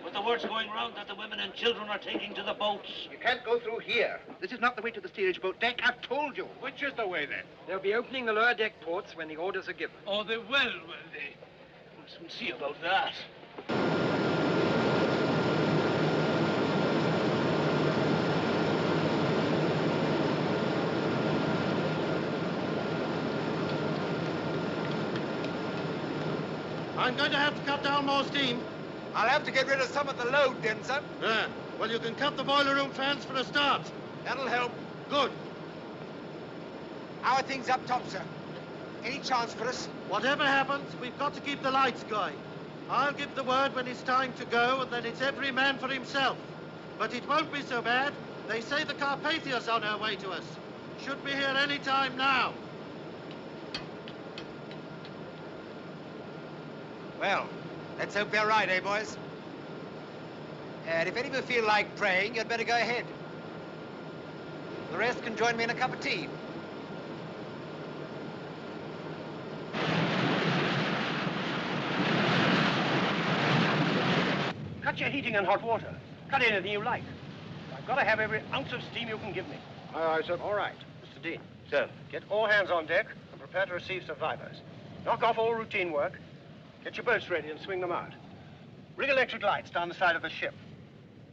But the word's going round that the women and children are taking to the boats. You can't go through here. This is not the way to the steerage boat deck. I've told you. Which is the way, then? They'll be opening the lower deck ports when the orders are given. Oh, they will they? We'll soon see about that. I'm going to have to cut down more steam. I'll have to get rid of some of the load, then, sir. Yeah. Well, you can cut the boiler room fans for a start. That'll help. Good. How are things up top, sir? Any chance for us? Whatever happens, we've got to keep the lights going. I'll give the word when it's time to go, and then it's every man for himself. But it won't be so bad. They say the Carpathia's on her way to us. Should be here any time now. Well, let's hope they're right, eh, boys? And if any of you feel like praying, you'd better go ahead. The rest can join me in a cup of tea. Cut your heating and hot water. Cut anything you like. I've got to have every ounce of steam you can give me. Aye, aye, sir. All right. Mr. Dean. Sir. Get all hands on deck and prepare to receive survivors. Knock off all routine work. Get your boats ready and swing them out. Rig electric lights down the side of the ship.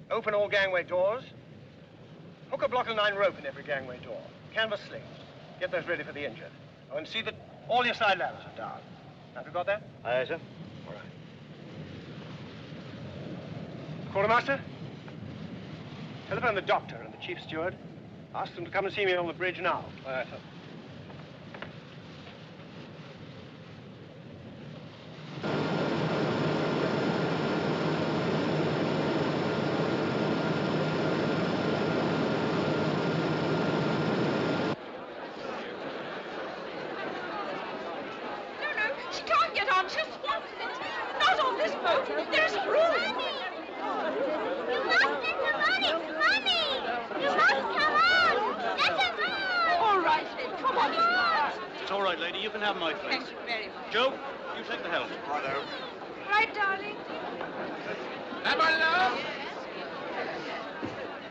Open all gangway doors. Hook a block of 9 rope in every gangway door. Canvas slings. Get those ready for the injured. Oh, and see that all your side ladders are down. Have you got that? Aye, sir. All right. Quartermaster? Telephone the doctor and the chief steward. Ask them to come and see me on the bridge now. Aye, sir. She can't get on. She'll swamp it. Not on this boat. There isn't room. You must get the money! Money! You must come on! Let us on! All right, then. Come on. It's all right, lady. You can have my place. Thank you very much. Joe, you take the helm. Righto. Right, darling.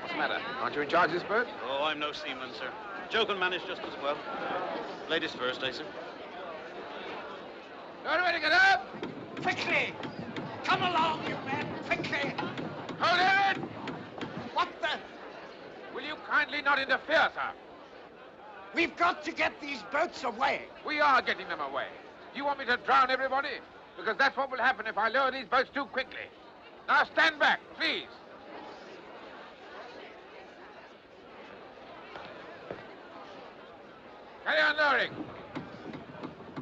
What's the matter? Aren't you in charge of this boat? Oh, I'm no seaman, sir. Joe can manage just as well. Ladies first, eh, sir? Everybody get up! Quickly! Come along, you men! Quickly! Hold it! What the? Will you kindly not interfere, sir? We've got to get these boats away. We are getting them away. Do you want me to drown everybody? Because that's what will happen if I lower these boats too quickly. Now stand back, please. Carry on lowering.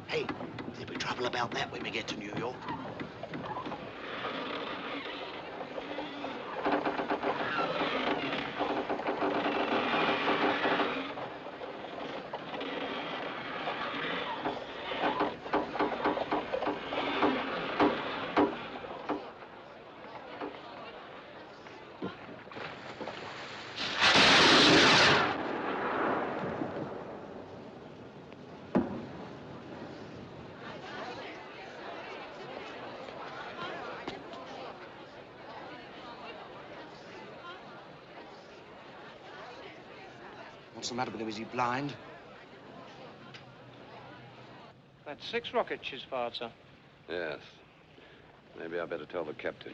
Hey, there'll be trouble about that when we get to New York. What's the matter with him? Is he blind? That's 6 rockets she's fired, sir. Yes. Maybe I better tell the captain.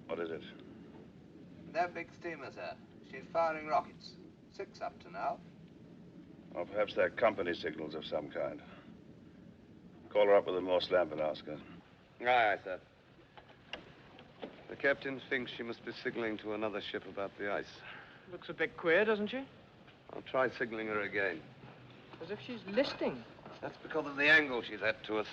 What is it? That big steamer, sir. She's firing rockets. 6 up to now. Or perhaps they're company signals of some kind. Call her up with a Morse lamp and ask her. Aye, sir. The captain thinks she must be signaling to another ship about the ice. Looks a bit queer, doesn't she? I'll try signaling her again. As if she's listing. That's because of the angle she's at to us.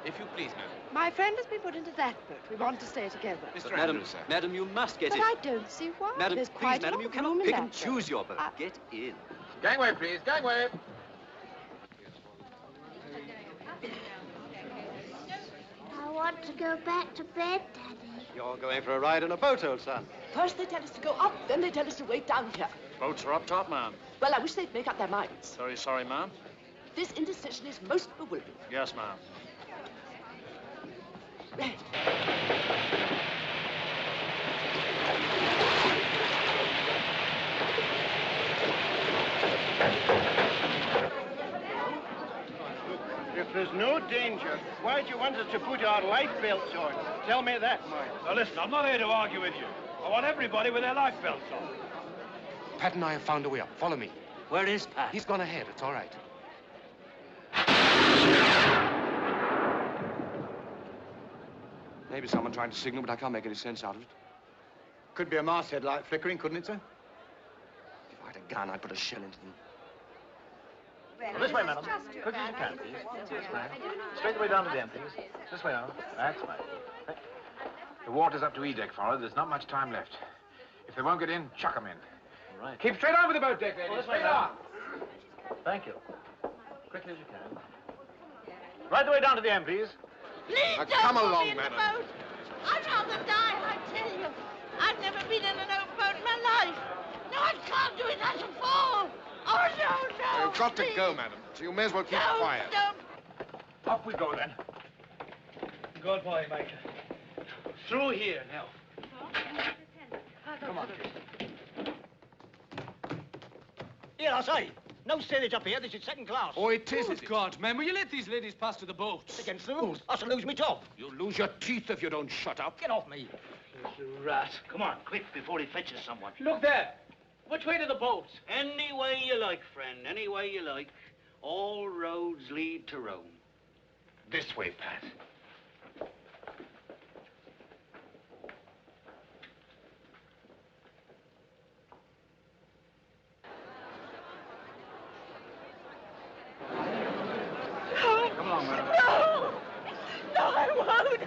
If you please, madam. My friend has been put into that boat. We want to stay together. Mr. Madam, Andrews, sir. madam, you must get But in. I don't see why. Madam, There's please, quite madam, enough you cannot room in pick that and choose boat. your boat. Get in. Gangway, please, gangway. I want to go back to bed, Daddy. You're going for a ride in a boat, old son. First they tell us to go up, then they tell us to wait down here. Boats are up top, ma'am. Well, I wish they'd make up their minds. Very sorry, ma'am. This indecision is most bewildering. Yes, ma'am. If there's no danger, why'd you want us to put our life belts on? Tell me that, Mike. Now, listen, I'm not here to argue with you. I want everybody with their life belts on. Pat and I have found a way up. Follow me. Where is Pat? He's gone ahead. It's all right. Maybe someone trying to signal, but I can't make any sense out of it. Could be a masthead light flickering, couldn't it, sir? If I had a gun, I'd put a shell into them. Well, this way, madam. Quick as you can, please. This way. Straight away down to the end, please. This way now. That's right. The water's up to E-deck, Farrell. There's not much time left. If they won't get in, chuck them in. All right. Keep straight on with the boat deck, ladies. This way, Straight madam. on. Thank you. Quickly as you can. Right the way down to the end, please. Please don't come put me along, in madam. the boat. I'd rather die, I tell you. I've never been in an open boat in my life. No, I can't do it. I shall fall. Oh, no, no. You've got to please. go, madam. So you may as well keep No, quiet. don't. Off we go, then. Good boy, Major. Through here now. Come on. Here, I say. No steerage up here. This is second class. Oh, it is. Good God, man. Will you let these ladies pass to the boats? Against the rules. I shall lose my job. You'll lose your teeth if you don't shut up. Get off me. You rat. Come on, quick, before he fetches someone. Look there. Which way to the boats? Any way you like, friend. Any way you like. All roads lead to Rome. This way, Pat. Come along, madam. No! No, I won't.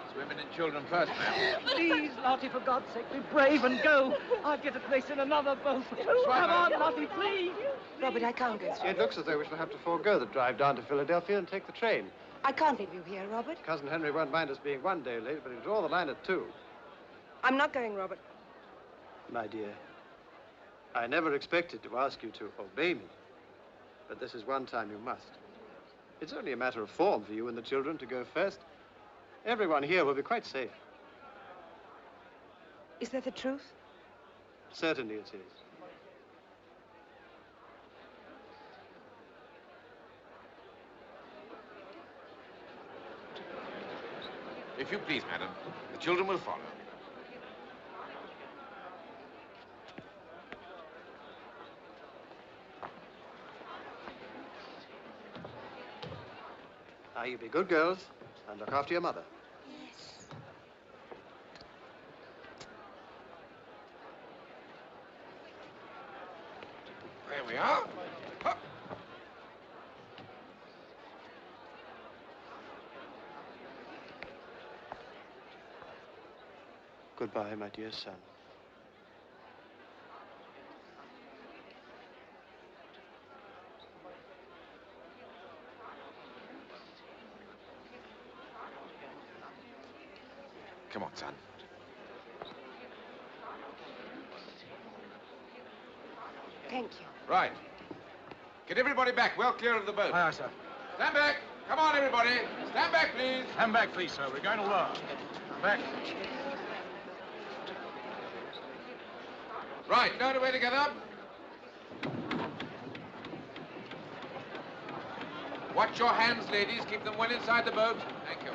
It's women and children first, ma'am. Please, Lottie, for God's sake, be brave and go. I'll get a place in another boat. Come on, Lottie, please. Robert, I can't go through. It looks as though we shall have to forego the drive down to Philadelphia and take the train. I can't leave you here, Robert. Cousin Henry won't mind us being 1 day late, but he'll draw the line at 2. I'm not going, Robert. My dear, I never expected to ask you to obey me, but this is one time you must. It's only a matter of form for you and the children to go first. Everyone here will be quite safe. Is that the truth? Certainly it is. If you please, madam, the children will follow. Now, you be good girls and look after your mother. Yes. There we are. Hup. Goodbye, my dear son. Come on, son. Thank you. Right. Get everybody back, well clear of the boat. Aye, aye, sir. Stand back. Come on, everybody. Stand back, please. Stand back, please, sir. We're going to lower. Back. Right, stowed away together. Watch your hands, ladies. Keep them well inside the boat. Thank you.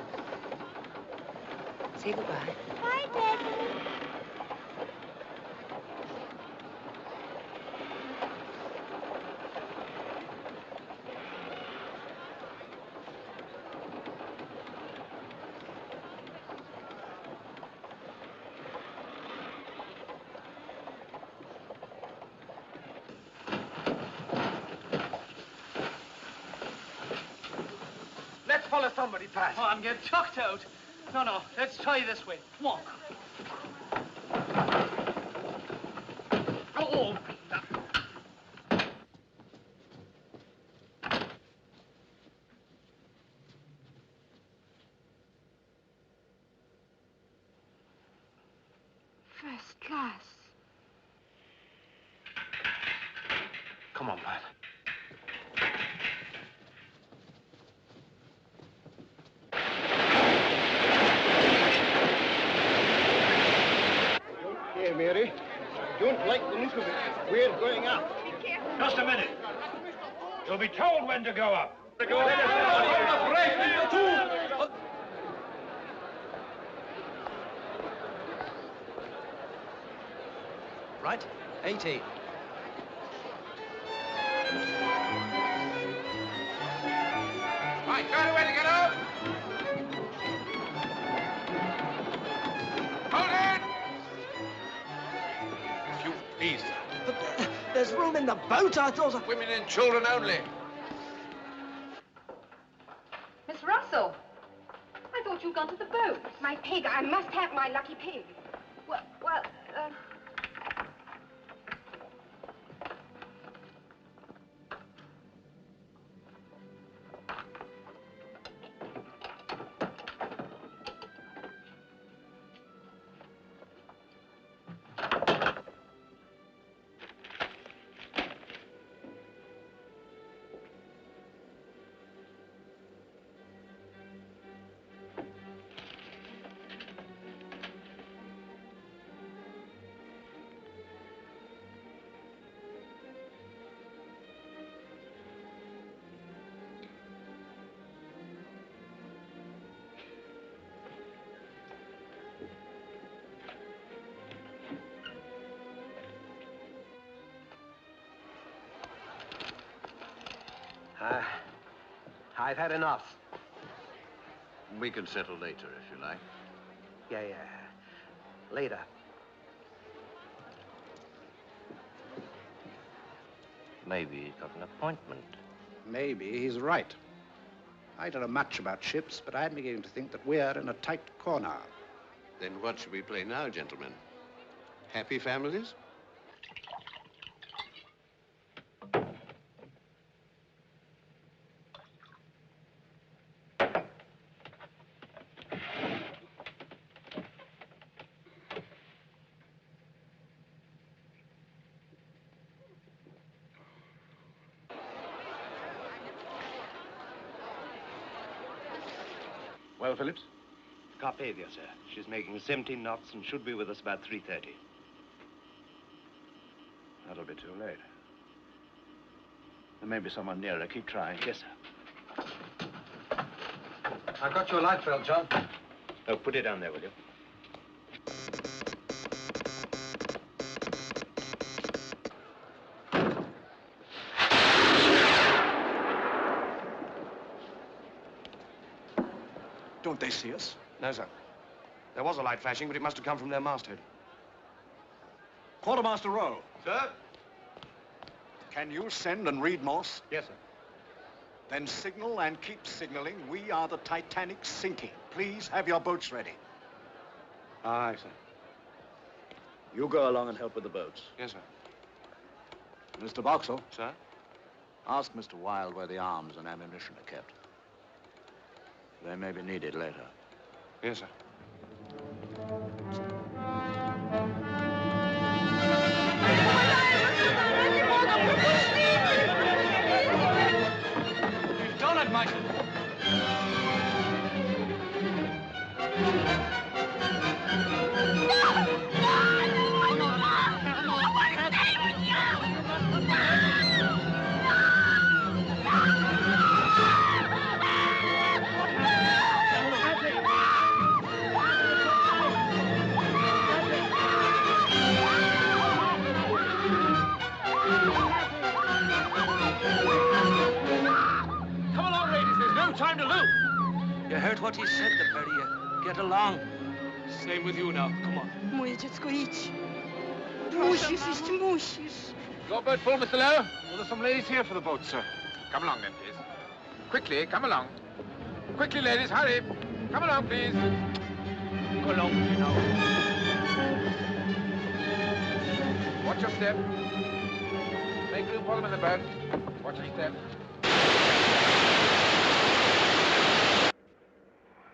Say goodbye. Bye, Daddy. Let's follow let somebody pass. Oh, I'm getting chucked out. No, let's try this way. Walk. Oh. First class. Come on, Pat. Here, Mary. I don't like the look of it. We're going up. Just a minute. You'll be told when to go up. Right, 18. Right, got a way to get out. Hold it! If you please. But there's room in the boat, I thought. Women and children only. Miss Russell, I thought you'd gone to the boat. My pig. I must have my lucky pig. Well, I've had enough. We can settle later, if you like. Yeah. Later. Maybe he's got an appointment. Maybe he's right. I don't know much about ships, but I'm beginning to think that we're in a tight corner. Then what should we play now, gentlemen? Happy families? Well, Phillips? Carpathia, sir. She's making 17 knots and should be with us about 3:30. That'll be too late. There may be someone nearer. Keep trying. Yes, sir. I've got your light belt, John. Oh, put it down there, will you? Don't they see us? No, sir. There was a light flashing, but it must have come from their masthead. Quartermaster Rowe. Sir? Can you send and read Morse? Yes, sir. Then signal and keep signaling. We are the Titanic sinking. Please have your boats ready. Aye, sir. You go along and help with the boats. Yes, sir. Mr. Boxall. Sir? Ask Mr. Wilde where the arms and ammunition are kept. They may be needed later. Yes, sir. You've done it, Michael. Time to lose. You heard what he said, the pair of you. Get along. Same with you now. Come on. Moje dziecko, idź. Musisz iść, musisz. Your boat full, Mr. Lowe? Well, there's some ladies here for the boat, sir. Come along then, please. Quickly, come along. Quickly, ladies, hurry. Come along, please. Go along, you know. Watch your step. Make room for them in the boat. Watch your step.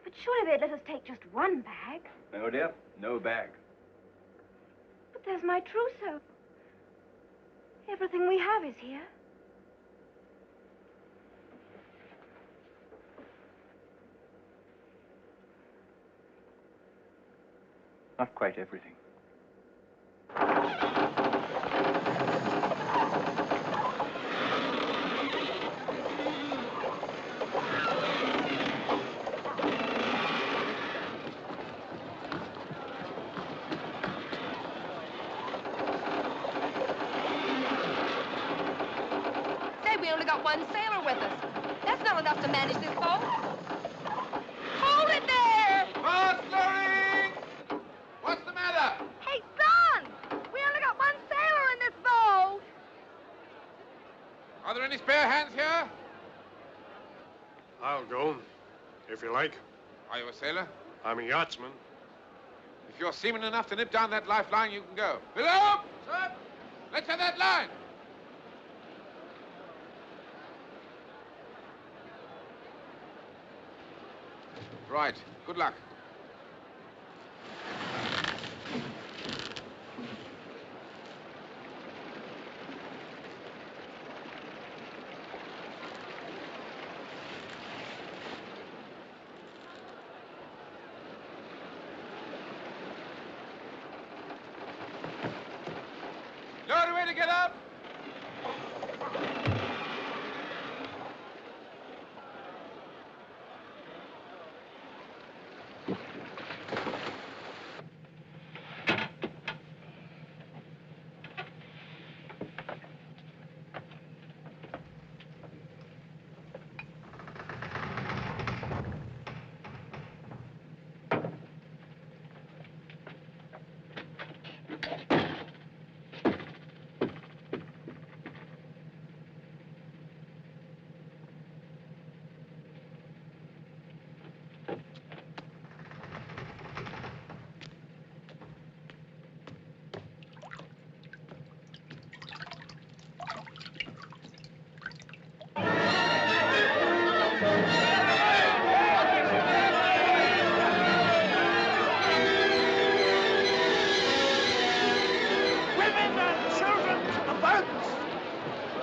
But surely they'd let us take just one bag. No, dear. No bag. But there's my trousseau. Everything we have is here. Not quite everything. Say, we only got one sailor with us. That's not enough to manage this boat. Hold it there! Fast lowering! What's the matter? Hey, son! We only got one sailor in this boat. Are there any spare hands here? I'll go, if you like. Are you a sailor? I'm a yachtsman. If you're seaman enough to nip down that lifeline, you can go. Below! Sir! Let's have that line! Right. Good luck. No other way to get up?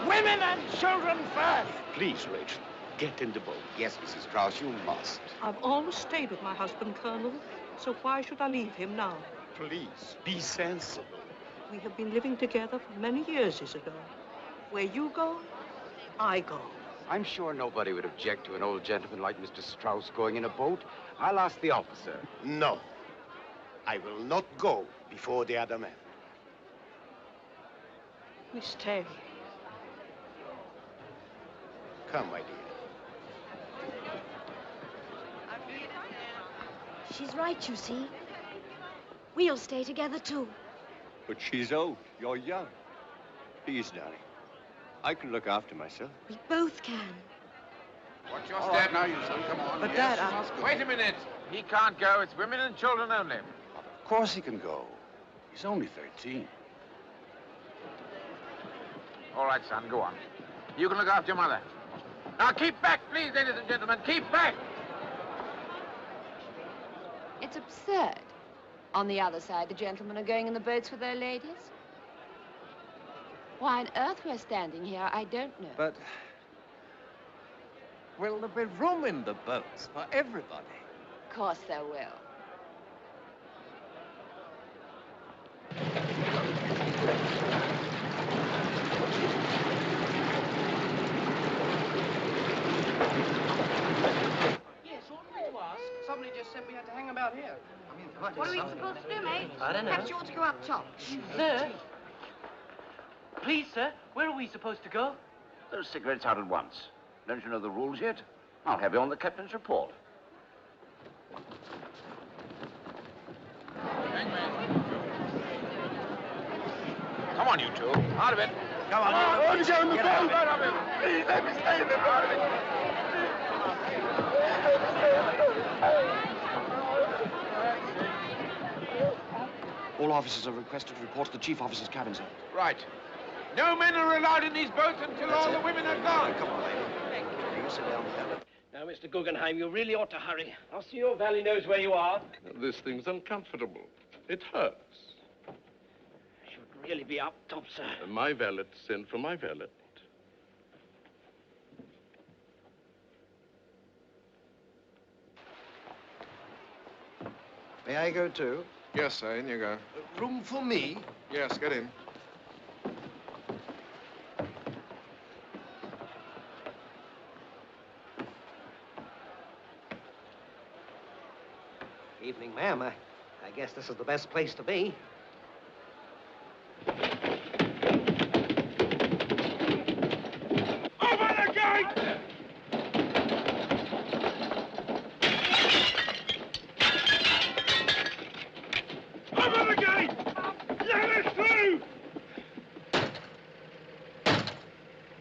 Women and children first! Please, Rachel, get in the boat. Yes, Mrs. Strauss, you must. I've always stayed with my husband, Colonel, so why should I leave him now? Please, be sensible. We have been living together for many years, Isidore. Where you go, I go. I'm sure nobody would object to an old gentleman like Mr. Strauss going in a boat. I'll ask the officer. No. I will not go before the other men. We stay. Come, my dear. She's right, you see. We'll stay together, too. But she's old. You're young. Please, darling. I can look after myself. We both can. Watch your All step. right, now, you son, come on. But, Yes, Dad, you must go. Wait a minute. He can't go. It's women and children only. Of course he can go. He's only 13. All right, son, go on. You can look after your mother. Now, keep back, please, ladies and gentlemen. Keep back! It's absurd. On the other side, the gentlemen are going in the boats with their ladies. Why on earth we're standing here, I don't know. But will there be room in the boats for everybody? Of course there will. Yes, ought we to ask? Somebody just said we had to hang about here. I mean, What are we supposed to do, mate? I don't know. Perhaps you ought to go up top. Sir? Please, sir, where are we supposed to go? Those cigarettes out at once. Don't you know the rules yet? I'll have you on the captain's report. Come on, you two. Out of it. Come on, you. Let me get in the boat. Please, let me stay in the boat. All officers are requested to report to the chief officer's cabin, sir. Right. No men are allowed in these boats until all the women are gone. Come on, lady. You sit down, Bella. Now, Mr. Guggenheim, you really ought to hurry. Our CO Valley knows where you are. This thing's uncomfortable. It hurts. Should really be up top, sir. My valet sent for my valet. May I go too? Yes, sir, in you go. Room for me? Yes, get in. Evening, ma'am. I guess this is the best place to be. Open the gate! Open the gate! Let us through!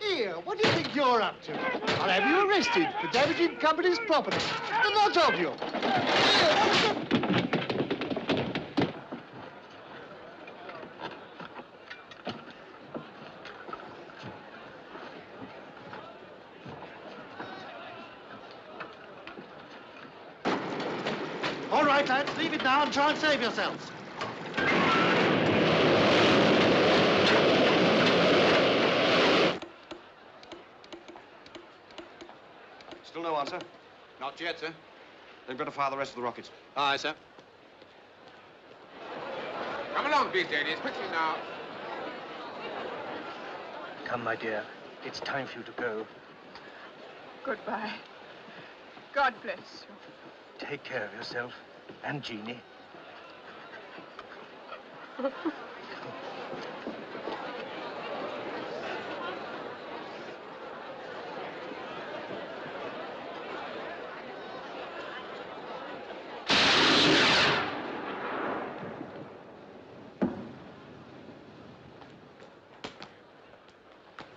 Here, what do you think you're up to? I'll have you arrested for damaging company's property. The lot of you. All right, lads, leave it now and try and save yourselves. Still no answer? Not yet, sir. They've got to fire the rest of the rockets. Aye, sir. Come along, please, ladies. Quickly now. Come, my dear. It's time for you to go. Goodbye. God bless you. Take care of yourself and Jeannie.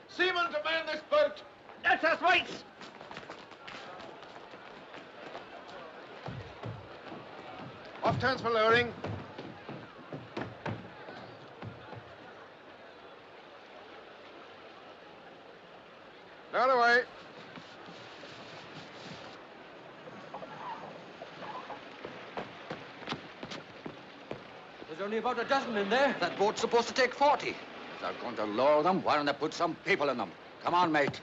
Seaman to man this boat! That's us, mates! Off turns for lowering. Lower away. There's only about a dozen in there. That boat's supposed to take 40. If they're going to lower them, why don't they put some people in them? Come on, mate.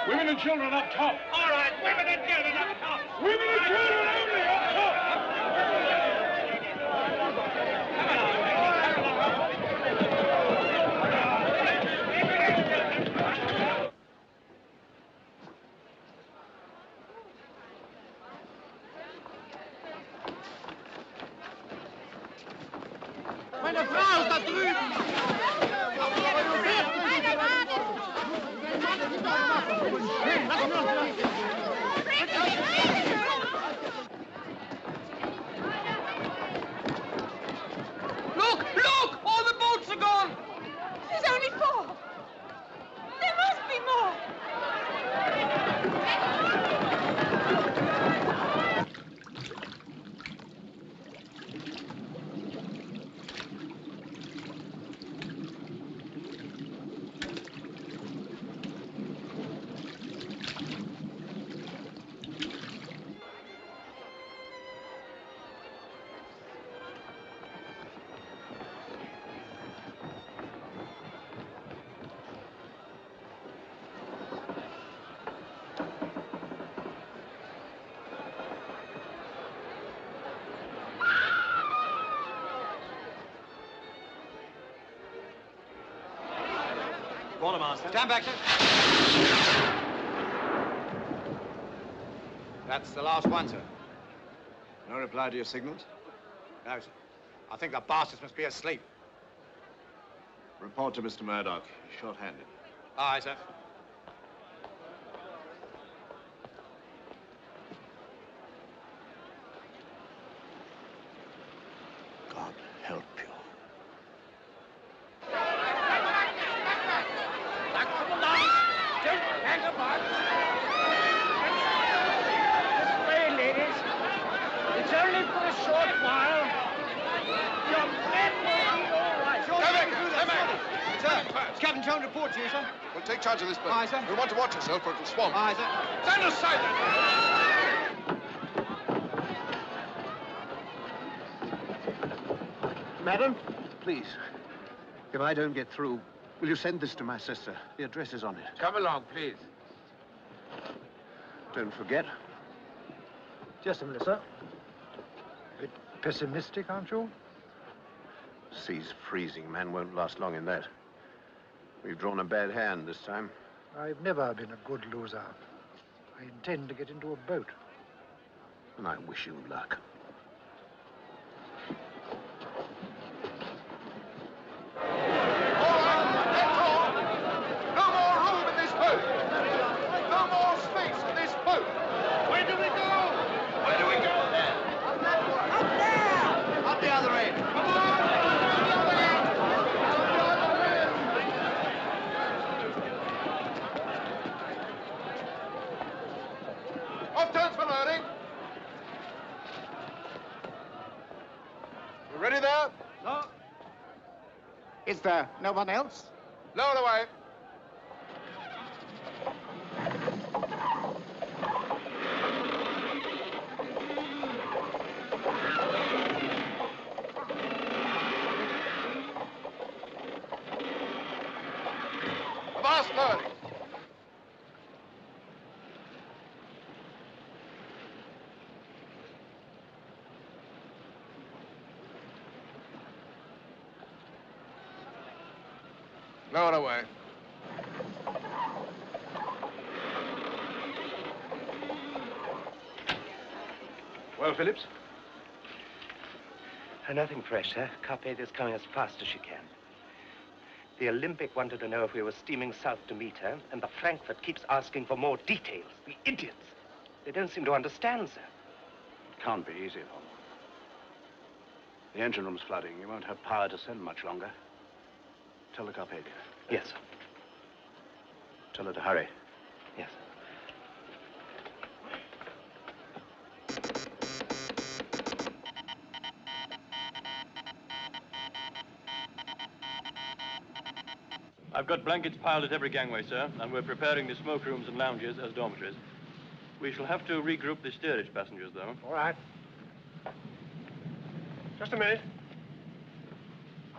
Women and children up top. All right, women and children up top. Women and children only up top. Meine Frau ist da drüben! Look! Look! All the boats are gone! There's only 4. There must be more. Quartermaster. Stand back, sir. That's the last one, sir. No reply to your signals? No, sir. I think the bastards must be asleep. Report to Mr. Murdoch. Short-handed. Aye, sir. It's only for a short while. Your men will be all right. Sir, it's Captain Jones report to you, sir. We'll take charge of this boat. Aye, sir. You'll want to watch yourself or it'll swamp. Aye, sir. Stand aside, Madam, please, if I don't get through, will you send this to my sister? The address is on it. Come along, please. Don't forget. Just a minute, sir. A bit pessimistic, aren't you? Sea's freezing. Man won't last long in that. We've drawn a bad hand this time. I've never been a good loser. I intend to get into a boat. And I wish you luck. No more room in this boat. No more space in this boat. Where do we go? Where do we go? Up there! Up the other end. Come on! Off turns for loading. You ready there? No. Is there no one else? Lower away. Avast loading. Lower away. Well, Phillips? Nothing fresh, sir. Carpath is coming as fast as she can. The Olympic wanted to know if we were steaming south to meet her, and the Frankfurt keeps asking for more details. The idiots. They don't seem to understand, sir. It can't be easy for them. The engine room's flooding. You won't have power to send much longer. Tell the Carpath. Yes, sir. Tell her to hurry. Yes. I've got blankets piled at every gangway, sir, and we're preparing the smoke rooms and lounges as dormitories. We shall have to regroup the steerage passengers, though. All right. Just a minute.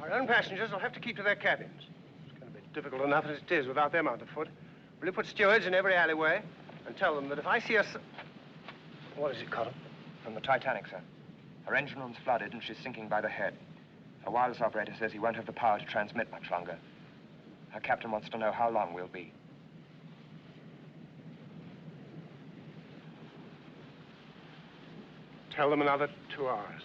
Our own passengers will have to keep to their cabins. It's going to be difficult enough as it is without them underfoot. Will you put stewards in every alleyway and tell them that if I see us... What is it, Colin? From the Titanic, sir. Her engine room's flooded and she's sinking by the head. Her wireless operator says he won't have the power to transmit much longer. Her captain wants to know how long we'll be. Tell them another 2 hours.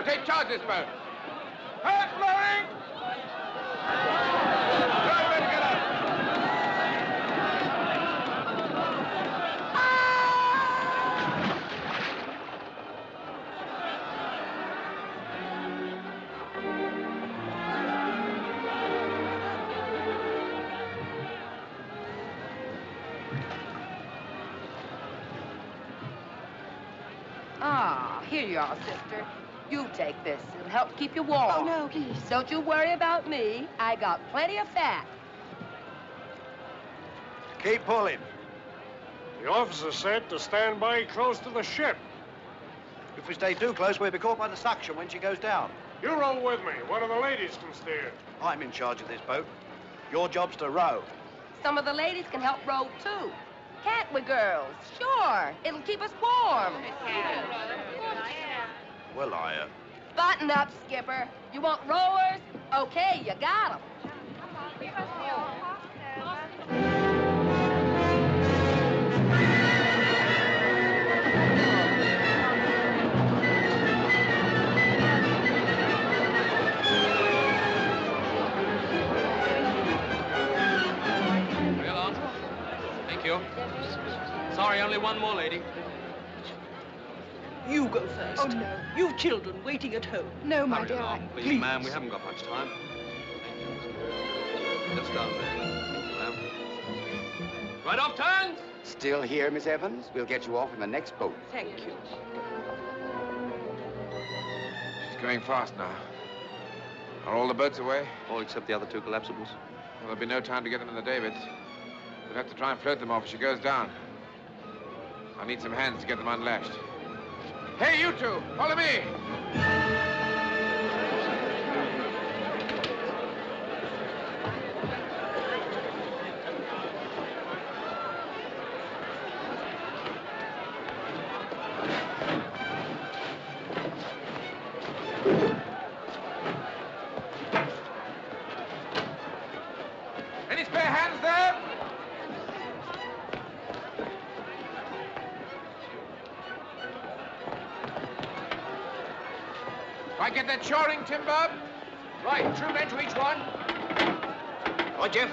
Take charge of this boat. Hands blowing! Everybody get up. Ah, here you are, sister. You take this. It'll help keep you warm. Oh, no, please. Don't you worry about me. I got plenty of fat. Keep pulling. The officer said to stand by close to the ship. If we stay too close, we'll be caught by the suction when she goes down. You row with me. One of the ladies can steer. I'm in charge of this boat. Your job's to row. Some of the ladies can help row, too. Can't we, girls? Sure. It'll keep us warm. Well, I, Button up, Skipper. You want rowers? Okay, you got 'em. Reel on. Thank you. Sorry, only one more lady. You go first. Oh, no. You've children waiting at home. No, my Hurry dear. along, please, ma'am. We haven't got much time. Just down there. Thank you, ma'am. Right off turns. Still here, Miss Evans? We'll get you off in the next boat. Thank you. She's going fast now. Are all the boats away? All except the other two collapsibles. Well, there'll be no time to get them in the davits. We'll have to try and float them off if she goes down. I'll need some hands to get them unlashed. Hey, you two, follow me! Any spare hands there? I get that shoring timber? Right, 2 men to each one. Right, Jeff?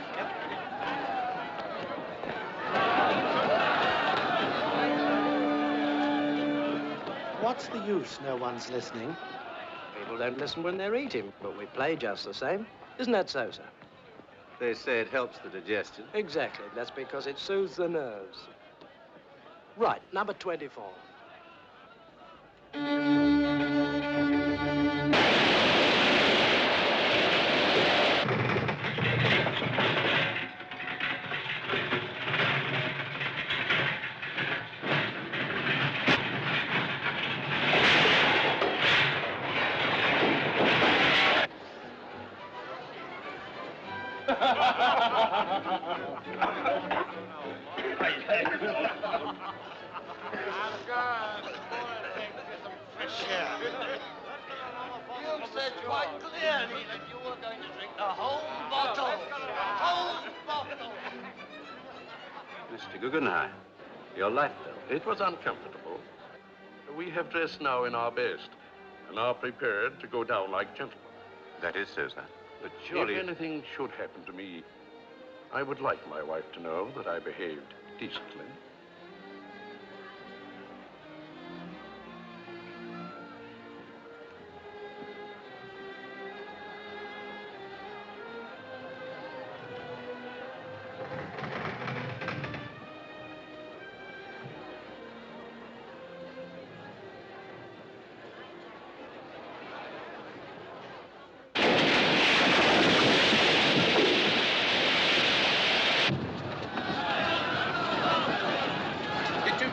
What's the use? No one's listening. People don't listen when they're eating, but we play just the same. Isn't that so, sir? They say it helps the digestion. Exactly. That's because it soothes the nerves. Right, number 24. You said quite clearly that you were going to drink the whole bottle. The whole bottle. Mr. Guggenheim, your life bill. It was uncomfortable. We have dressed now in our best and are prepared to go down like gentlemen. That is so, sir. But surely, if anything should happen to me, I would like my wife to know that I behaved decently.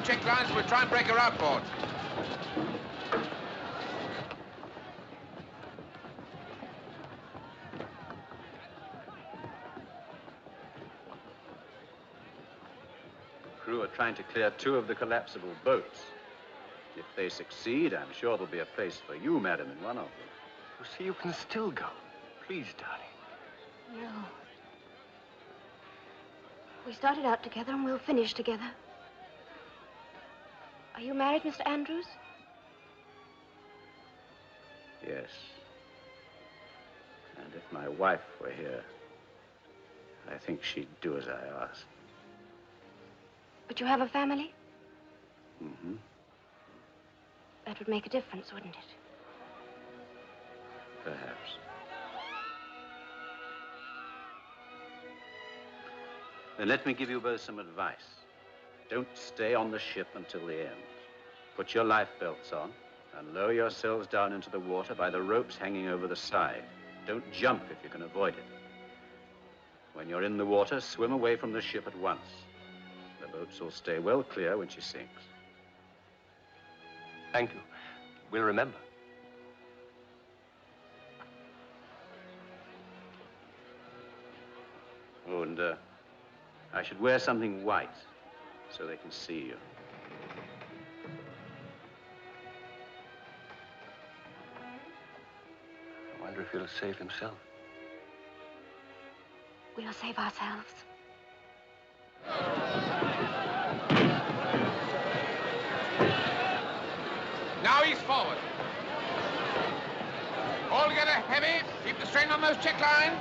Check lines, we'll try and break her outboard. The crew are trying to clear 2 of the collapsible boats. If they succeed, I'm sure there'll be a place for you, madam, in one of them. You see, you can still go. Please, darling. No. We started out together and we'll finish together. Are you married, Mr. Andrews? Yes. And if my wife were here, I think she'd do as I asked. But you have a family? Mm-hmm. That would make a difference, wouldn't it? Perhaps. Then let me give you both some advice. Don't stay on the ship until the end. Put your life belts on and lower yourselves down into the water by the ropes hanging over the side. Don't jump if you can avoid it. When you're in the water, swim away from the ship at once. The boats will stay well clear when she sinks. Thank you. We'll remember. Oh, and I should wear something white so they can see you. I wonder if he'll save himself. We'll save ourselves. Now he's forward. All together, heavy. Keep the strain on those check lines.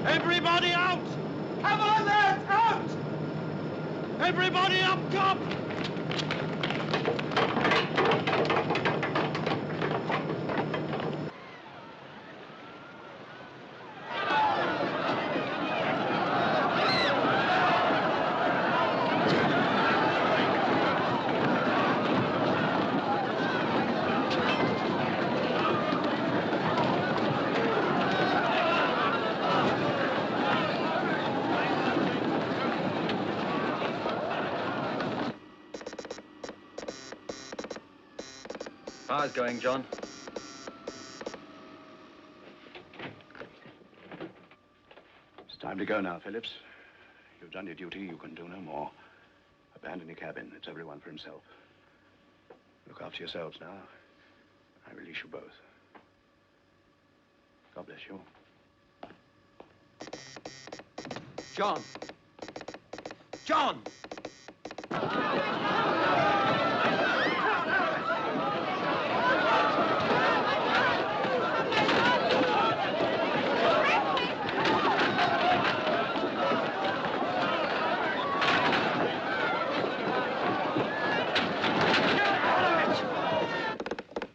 Everybody out! Come on, lads, out! Everybody up top! How's going, John? It's time to go now, Phillips. You've done your duty. You can do no more. Abandon your cabin. It's everyone for himself. Look after yourselves now. I release you both. God bless you. John! John!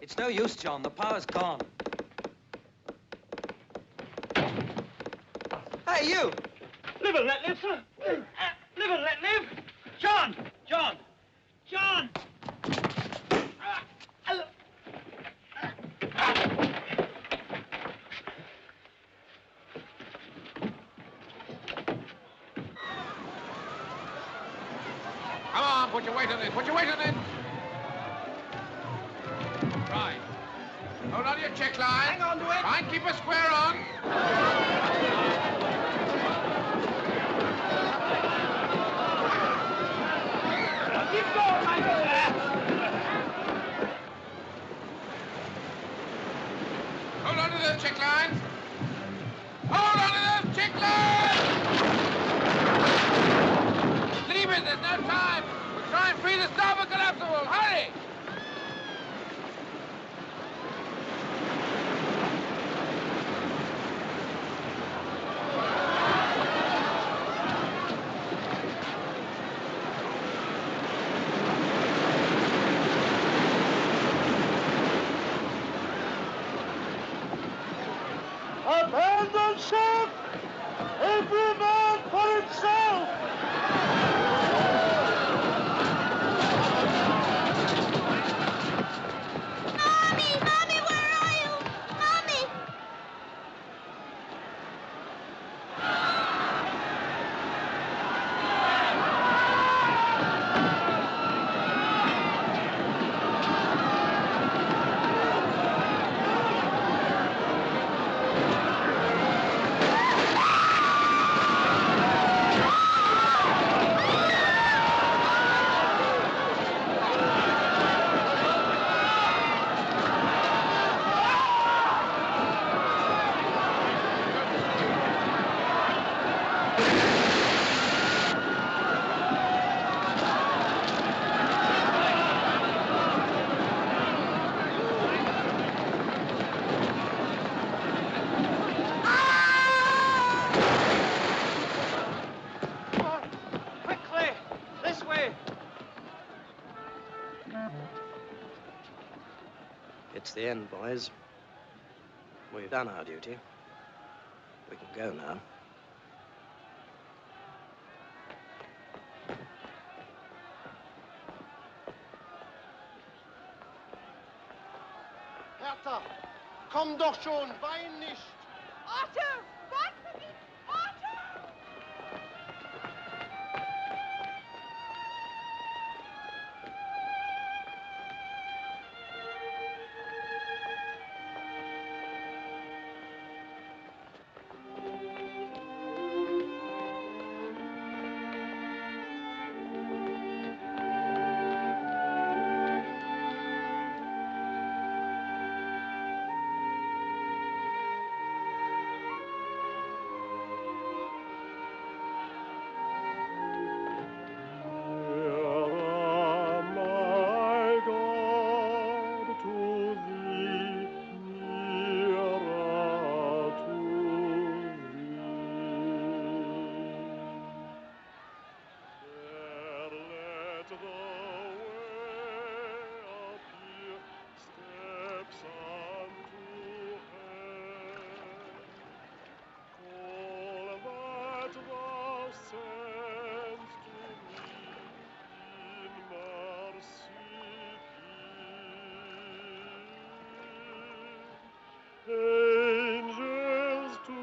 It's no use, John. The power's gone. Hey, you! Live and let live, sir. Live and let live. John! John! John! Come on, put your weight on it. Put your weight on it. Right. Hold on to your check line. Hang on to it. Try and keep a square on. Keep going, my good. Hold on to those check lines. Hold on to those check lines! Leave it, there's no time. We'll try and free the starboard collapsible. Hurry! Abandon ship! Every man for himself! Mommy! Mommy, where are you? Mommy! It's the end, boys. We've done our duty. We can go now. Hertha, komm doch schon, wein nicht. Otto, warte mich! Otto! Angels to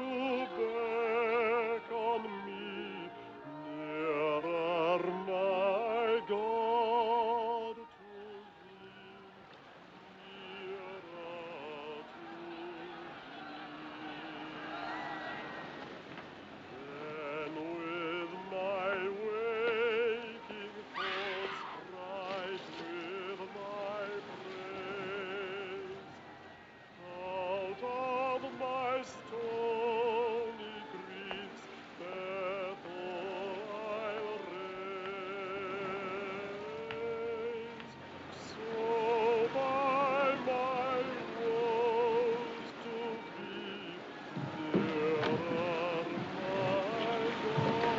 beckon me nearer, my God, to thee, nearer to thee. Then with my waking thoughts bright with thy praise, out of my stony griefs, Bethel I'll raise. So by my woes to be nearer, my God,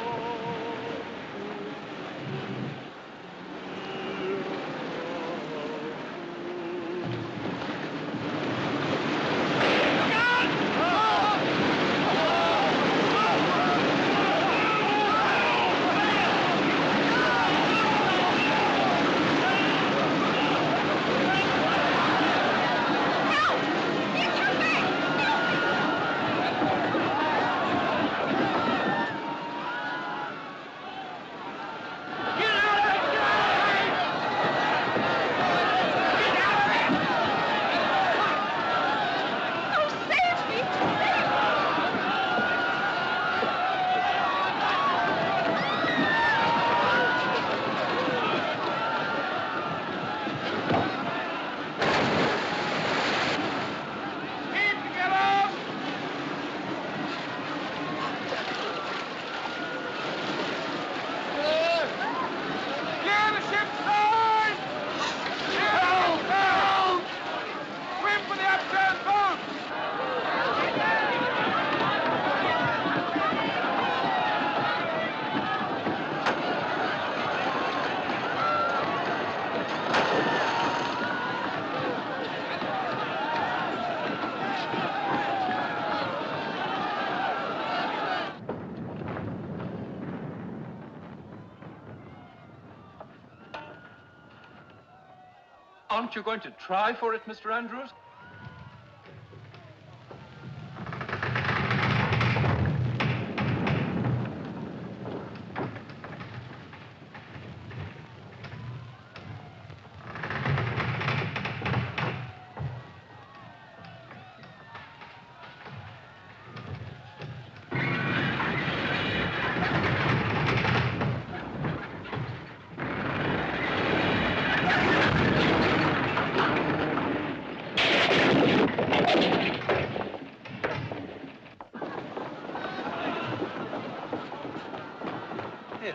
Aren't you going to try for it, Mr. Andrews?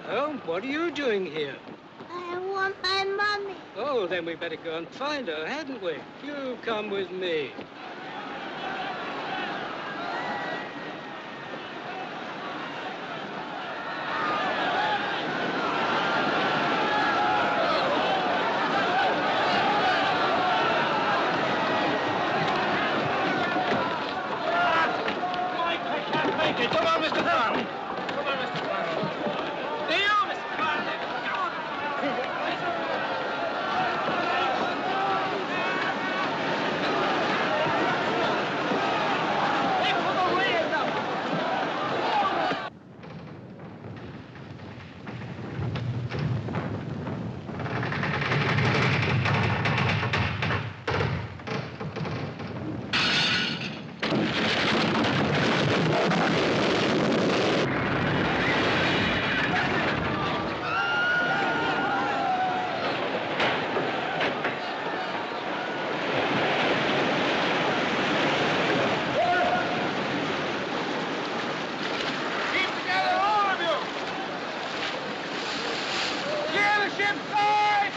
Hello, what are you doing here? I want my mommy. Oh, then we better go and find her, hadn't we? You come with me. Come on, Mr. Farley. Come on, Mr. Farley. There you are, Mr. Farley. Aim for the rear now. Keep together, all of you! Clear the ship's side!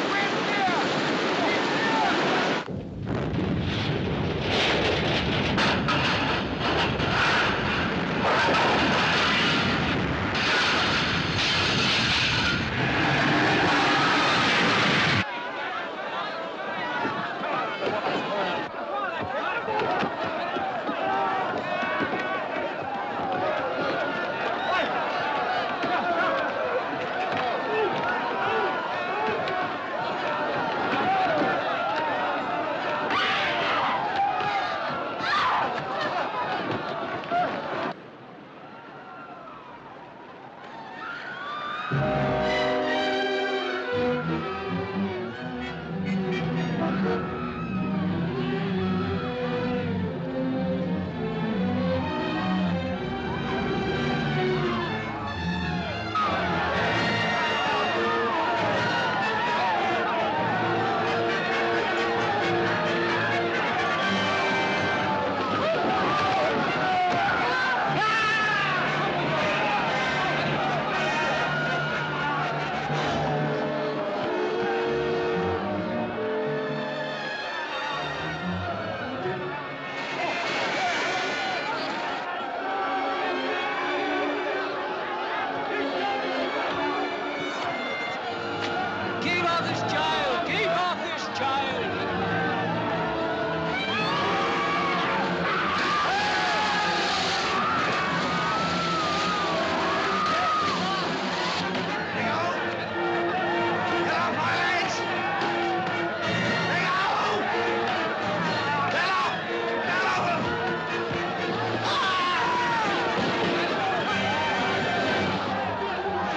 Wind clear! Keep clear! Keep off this child! Keep off this child!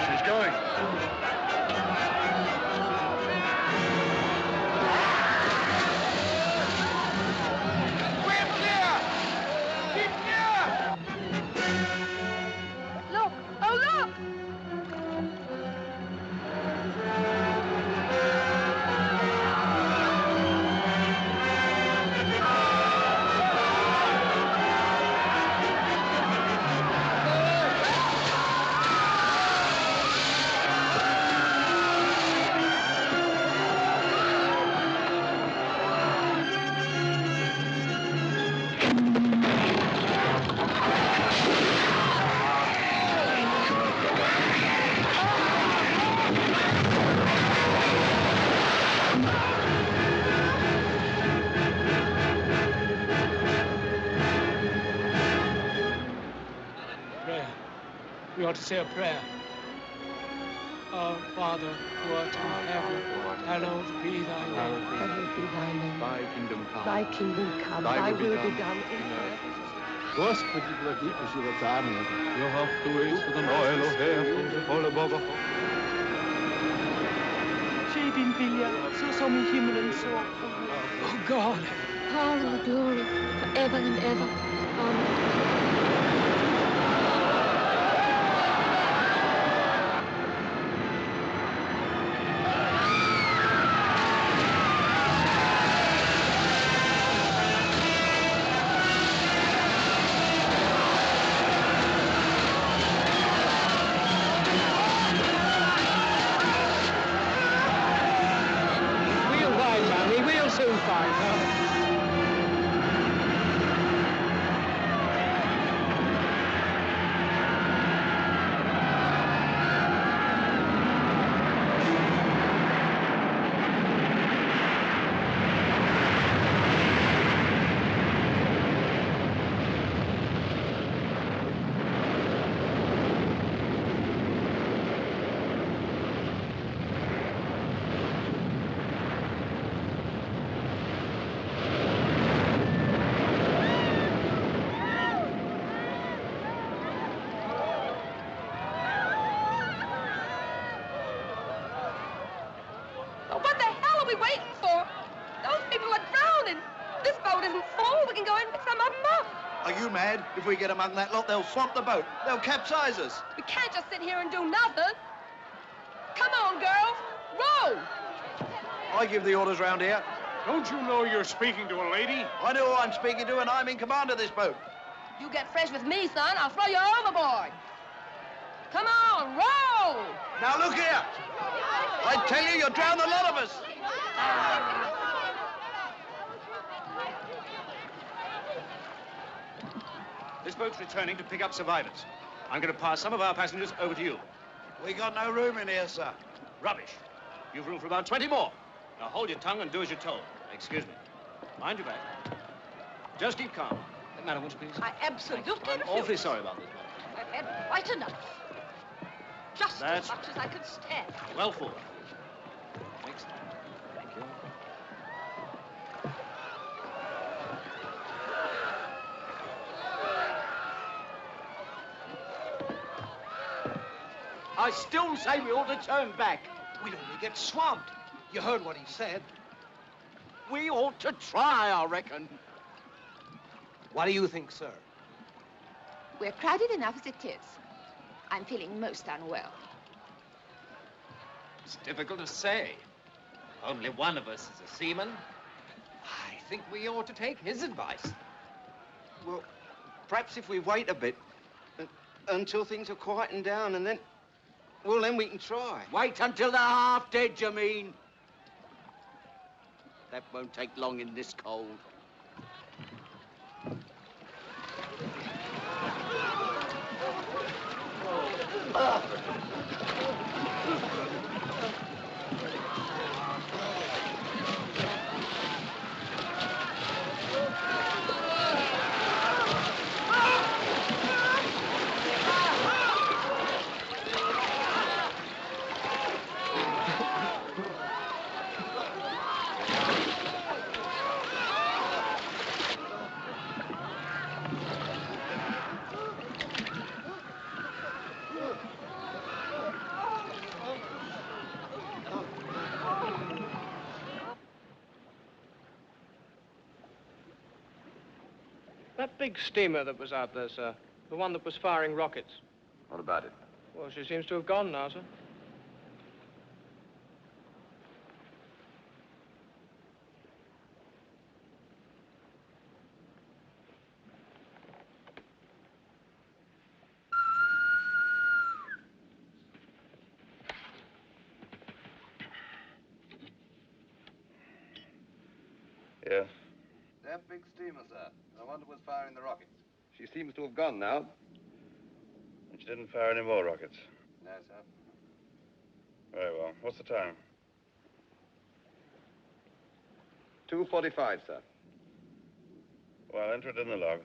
She's going. We're clear! Keep clear! Look! Oh, look! Prayer. We ought to say a prayer. Our Father, who art in heaven, hallowed be thy name. Hallowed be thy name. Thy kingdom come. Thy kingdom come. Thy will be done in earth. Господи, владыка живота моего. You have to wait for the oil of hair all above. Ske din vilja, så som i himmelen så på jorden. Oh, God. Power and glory, forever and ever. Amen. We'll find Mammy, we'll soon find her. waiting for? Those people are drowning. This boat isn't full. We can go in and pick some of them up. Are you mad? If we get among that lot, they'll swamp the boat. They'll capsize us. We can't just sit here and do nothing. Come on, girls. Row. I give the orders round here. Don't you know you're speaking to a lady? I know who I'm speaking to, and I'm in command of this boat. You get fresh with me, son. I'll throw you overboard. Come on, row. Now, look here. I tell you, you'll drown a lot of us. This boat's returning to pick up survivors. I'm going to pass some of our passengers over to you. We got no room in here, sir. Rubbish. You've room for about 20 more. Now hold your tongue and do as you're told. Excuse me. Mind your back. Just keep calm. Madam, would you please? I absolutely I'm refuse. awfully sorry about this, madam. I've had quite enough. Just That's as much as I can stand. Well forward. Thanks. Thank you. I still say we ought to turn back. We'd only get swamped. You heard what he said. We ought to try, I reckon. What do you think, sir? We're crowded enough as it is. I'm feeling most unwell. It's difficult to say. Only one of us is a seaman. I think we ought to take his advice. Well, perhaps if we wait a bit until things are quieting down and then... Well, then we can try. Wait until they're half dead, you mean? That won't take long in this cold. That big steamer that was out there, sir. The one that was firing rockets. What about it? Well, she seems to have gone now, sir. Yeah. That big steamer, sir. The one that was firing the rockets. She seems to have gone now. And she didn't fire any more rockets. No, sir. Very well. What's the time? 2:45, sir. Well, enter it in the log.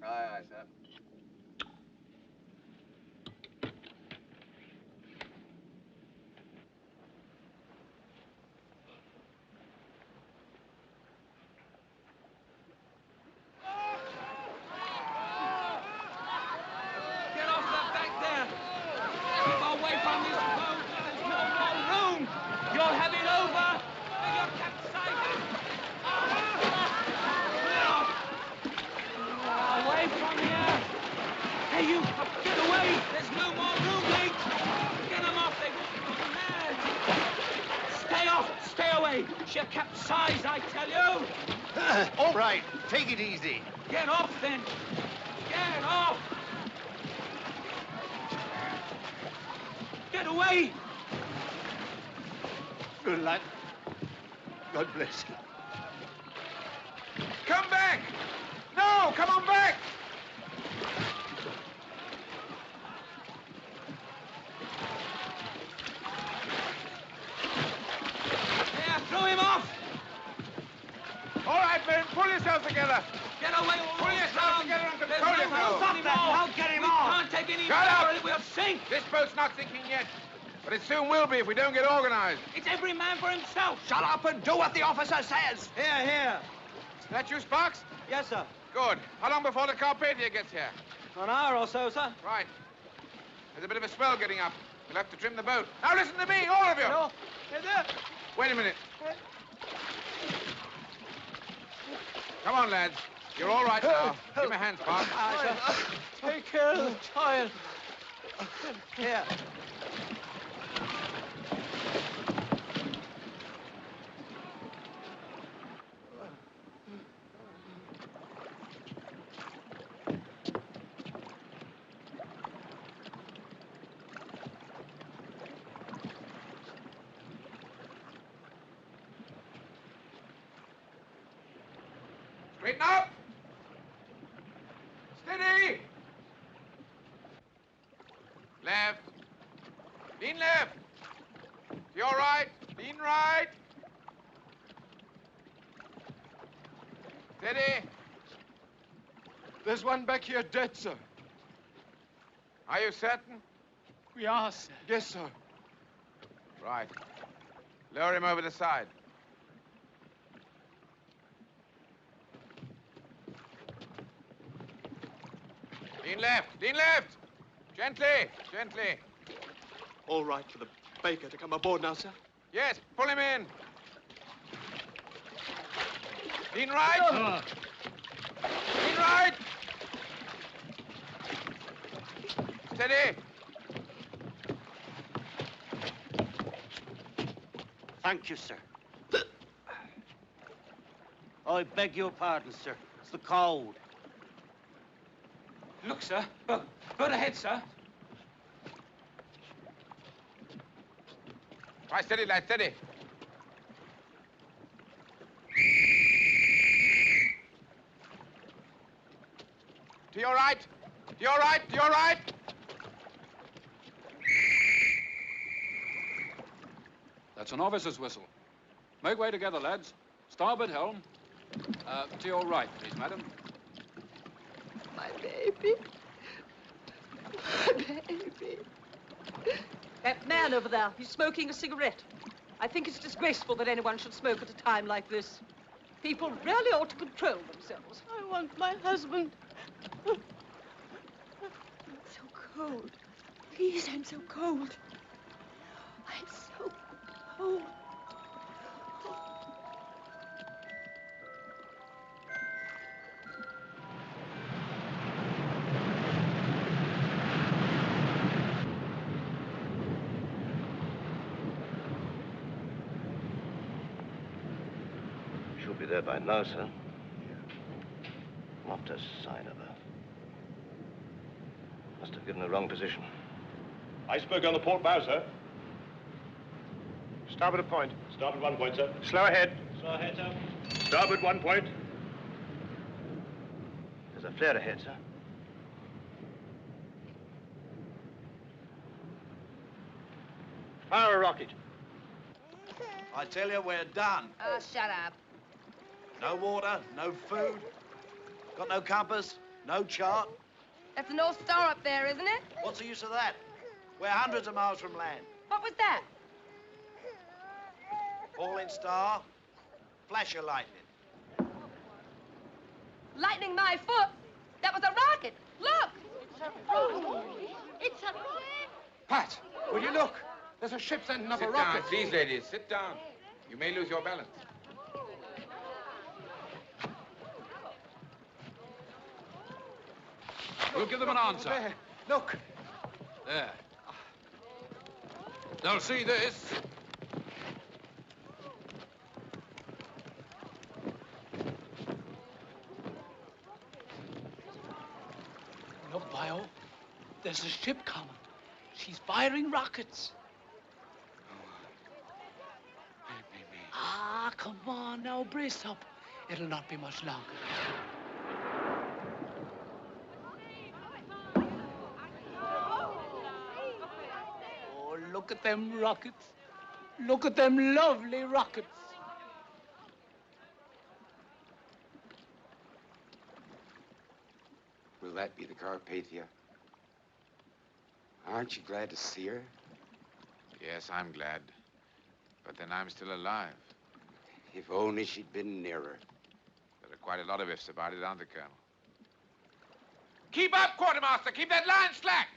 Aye, aye, sir. Get off that back there! Keep away from this boat! There's no more room! You'll have it over! And you're capsizing! Away from here! Hey, you! Get away! There's no more room, mate! Get them off! They will go mad! Stay off! Stay away! She'll capsize, I tell you! All right, take it easy. Get off, then! Get off! Get away! Good luck. God bless you. Come back! No! Come on back! There, throw him off! All right, men, pull yourselves together. Get away! Pull yourselves together and There's control no yourselves. room anymore! I'll get him off! We can't take any Shut more, up! or we'll sink! This boat's not sinking yet. But it soon will be if we don't get organized. It's every man for himself! Shut up and do what the officer says. Here, here. Is that you, Sparks? Yes, sir. Good. How long before the Carpathia gets here? An hour or so, sir. Right. There's a bit of a swell getting up. We'll have to trim the boat. Now listen to me, all of you. No. Is there? Wait a minute. Come on, lads. You're all right now. Give me a hand, Spark. Take care of the child. Here. Straighten up! Steady! Left. Lean left. To your right. Lean right. Steady. There's one back here dead, sir. Are you certain? We are, sir. Yes, sir. Right. Lower him over the side. Lean left. Lean left. Gently. Gently. All right for the baker to come aboard now, sir? Yes, pull him in. Lean right. Lean right. Steady. Thank you, sir. I beg your pardon, sir. It's the cold. Look, sir. Bird ahead, sir. Right, steady, lad, steady. To your right. To your right. To your right. That's an officer's whistle. Make way together, lads. Starboard helm. To your right, please, madam. My baby. My baby. That man over there, he's smoking a cigarette. I think it's disgraceful that anyone should smoke at a time like this. People really ought to control themselves. I want my husband. I'm so cold. Please, I'm so cold. I'm so cold. She'll be there by now, sir. Not a sign of her. Must have given the wrong position. Iceberg on the port bow, sir. Starboard a point. Starboard 1 point, sir. Slow ahead. Slow ahead, sir. Starboard 1 point. There's a flare ahead, sir. Fire a rocket. I tell you, we're done. Oh, shut up. No water, no food. Got no compass, no chart. That's the North Star up there, isn't it? What's the use of that? We're hundreds of miles from land. What was that? Falling star, flash of lightning. Lightning my foot. That was a rocket. Look. It's a rocket. Pat, will you look? There's a ship sending up a Sit rocket. down, please, ladies. Sit down. You may lose your balance. We'll give them an answer. There. Look. There. They'll see this. Look, Bio. There's a ship coming. She's firing rockets. Ah, come on now, brace up. It'll not be much longer. Oh, look at them rockets. Look at them lovely rockets. Will that be the Carpathia? Aren't you glad to see her? Yes, I'm glad. But then I'm still alive. If only she'd been nearer. There are quite a lot of ifs about it, aren't there, Colonel? Keep up, Quartermaster! Keep that line slack!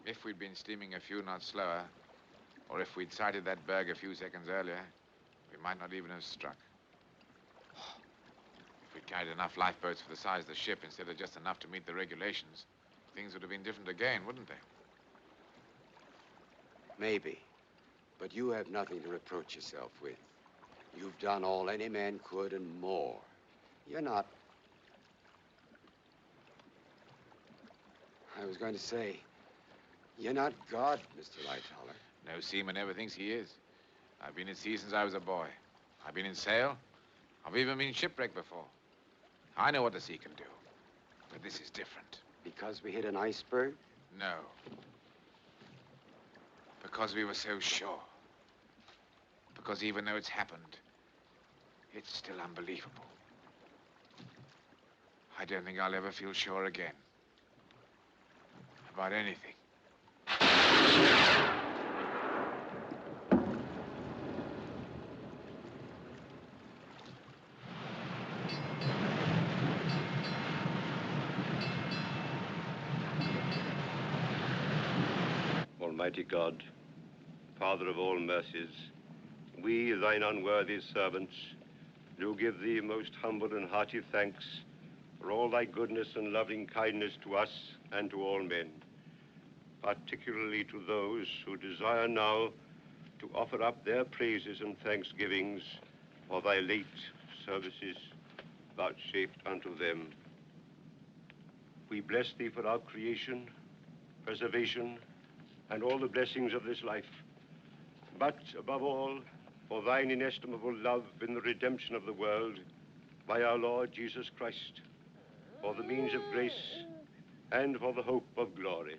If we'd been steaming a few knots slower, or if we'd sighted that berg a few seconds earlier, we might not even have struck. If we'd carried enough lifeboats for the size of the ship instead of just enough to meet the regulations, things would have been different again, wouldn't they? Maybe. But you have nothing to reproach yourself with. You've done all any man could and more. You're not... I was going to say, you're not God, Mr. Lightoller. No seaman ever thinks he is. I've been at sea since I was a boy. I've been in sail. I've even been shipwrecked before. I know what the sea can do. But this is different. Because we hit an iceberg? No. Because we were so sure. Because even though it's happened, it's still unbelievable. I don't think I'll ever feel sure again. About anything. Almighty God, Father of all mercies, we, thine unworthy servants, do give thee most humble and hearty thanks for all thy goodness and loving kindness to us and to all men, particularly to those who desire now to offer up their praises and thanksgivings for thy late services vouchsafed unto them. We bless thee for our creation, preservation, and all the blessings of this life, but above all, for thine inestimable love in the redemption of the world by our Lord Jesus Christ, for the means of grace and for the hope of glory.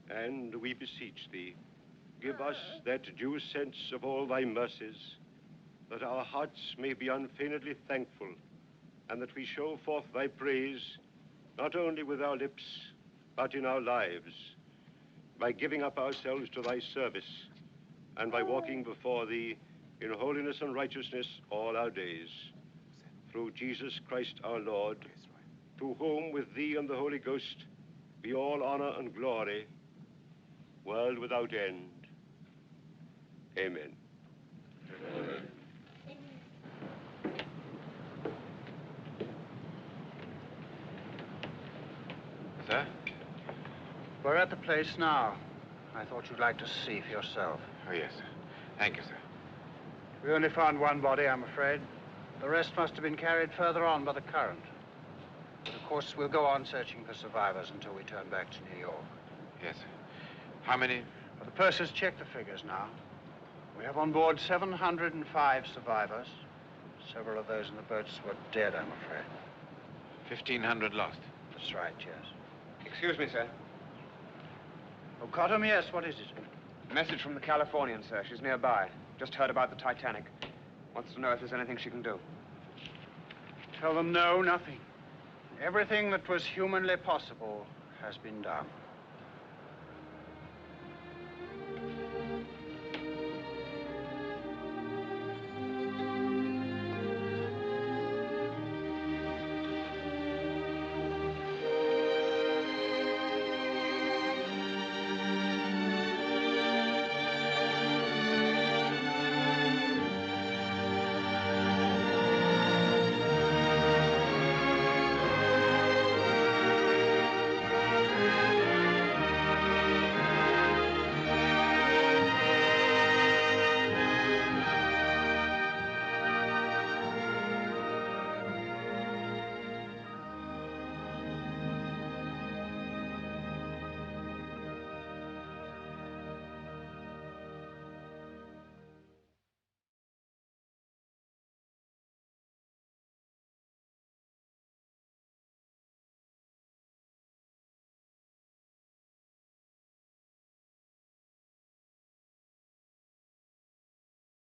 And we beseech thee, give us that due sense of all thy mercies, that our hearts may be unfeignedly thankful, and that we show forth thy praise, not only with our lips, but in our lives, by giving up ourselves to thy service, and by walking before thee in holiness and righteousness all our days. Through Jesus Christ our Lord, to whom with thee and the Holy Ghost be all honor and glory, world without end. Amen. Amen. Sir? We're at the place now. I thought you'd like to see for yourself. Oh, yes, sir. Thank you, sir. We only found one body, I'm afraid. The rest must have been carried further on by the current. But of course, we'll go on searching for survivors until we turn back to New York. Yes, sir. How many? Well, the purser's checked the figures now. We have on board 705 survivors. Several of those in the boats were dead, I'm afraid. 1,500 lost. That's right, yes. Excuse me, sir. Oh, Cottam, yes, what is it? Message from the Californian, sir. She's nearby. Just heard about the Titanic. Wants to know if there's anything she can do. Tell them no, nothing. Everything that was humanly possible has been done.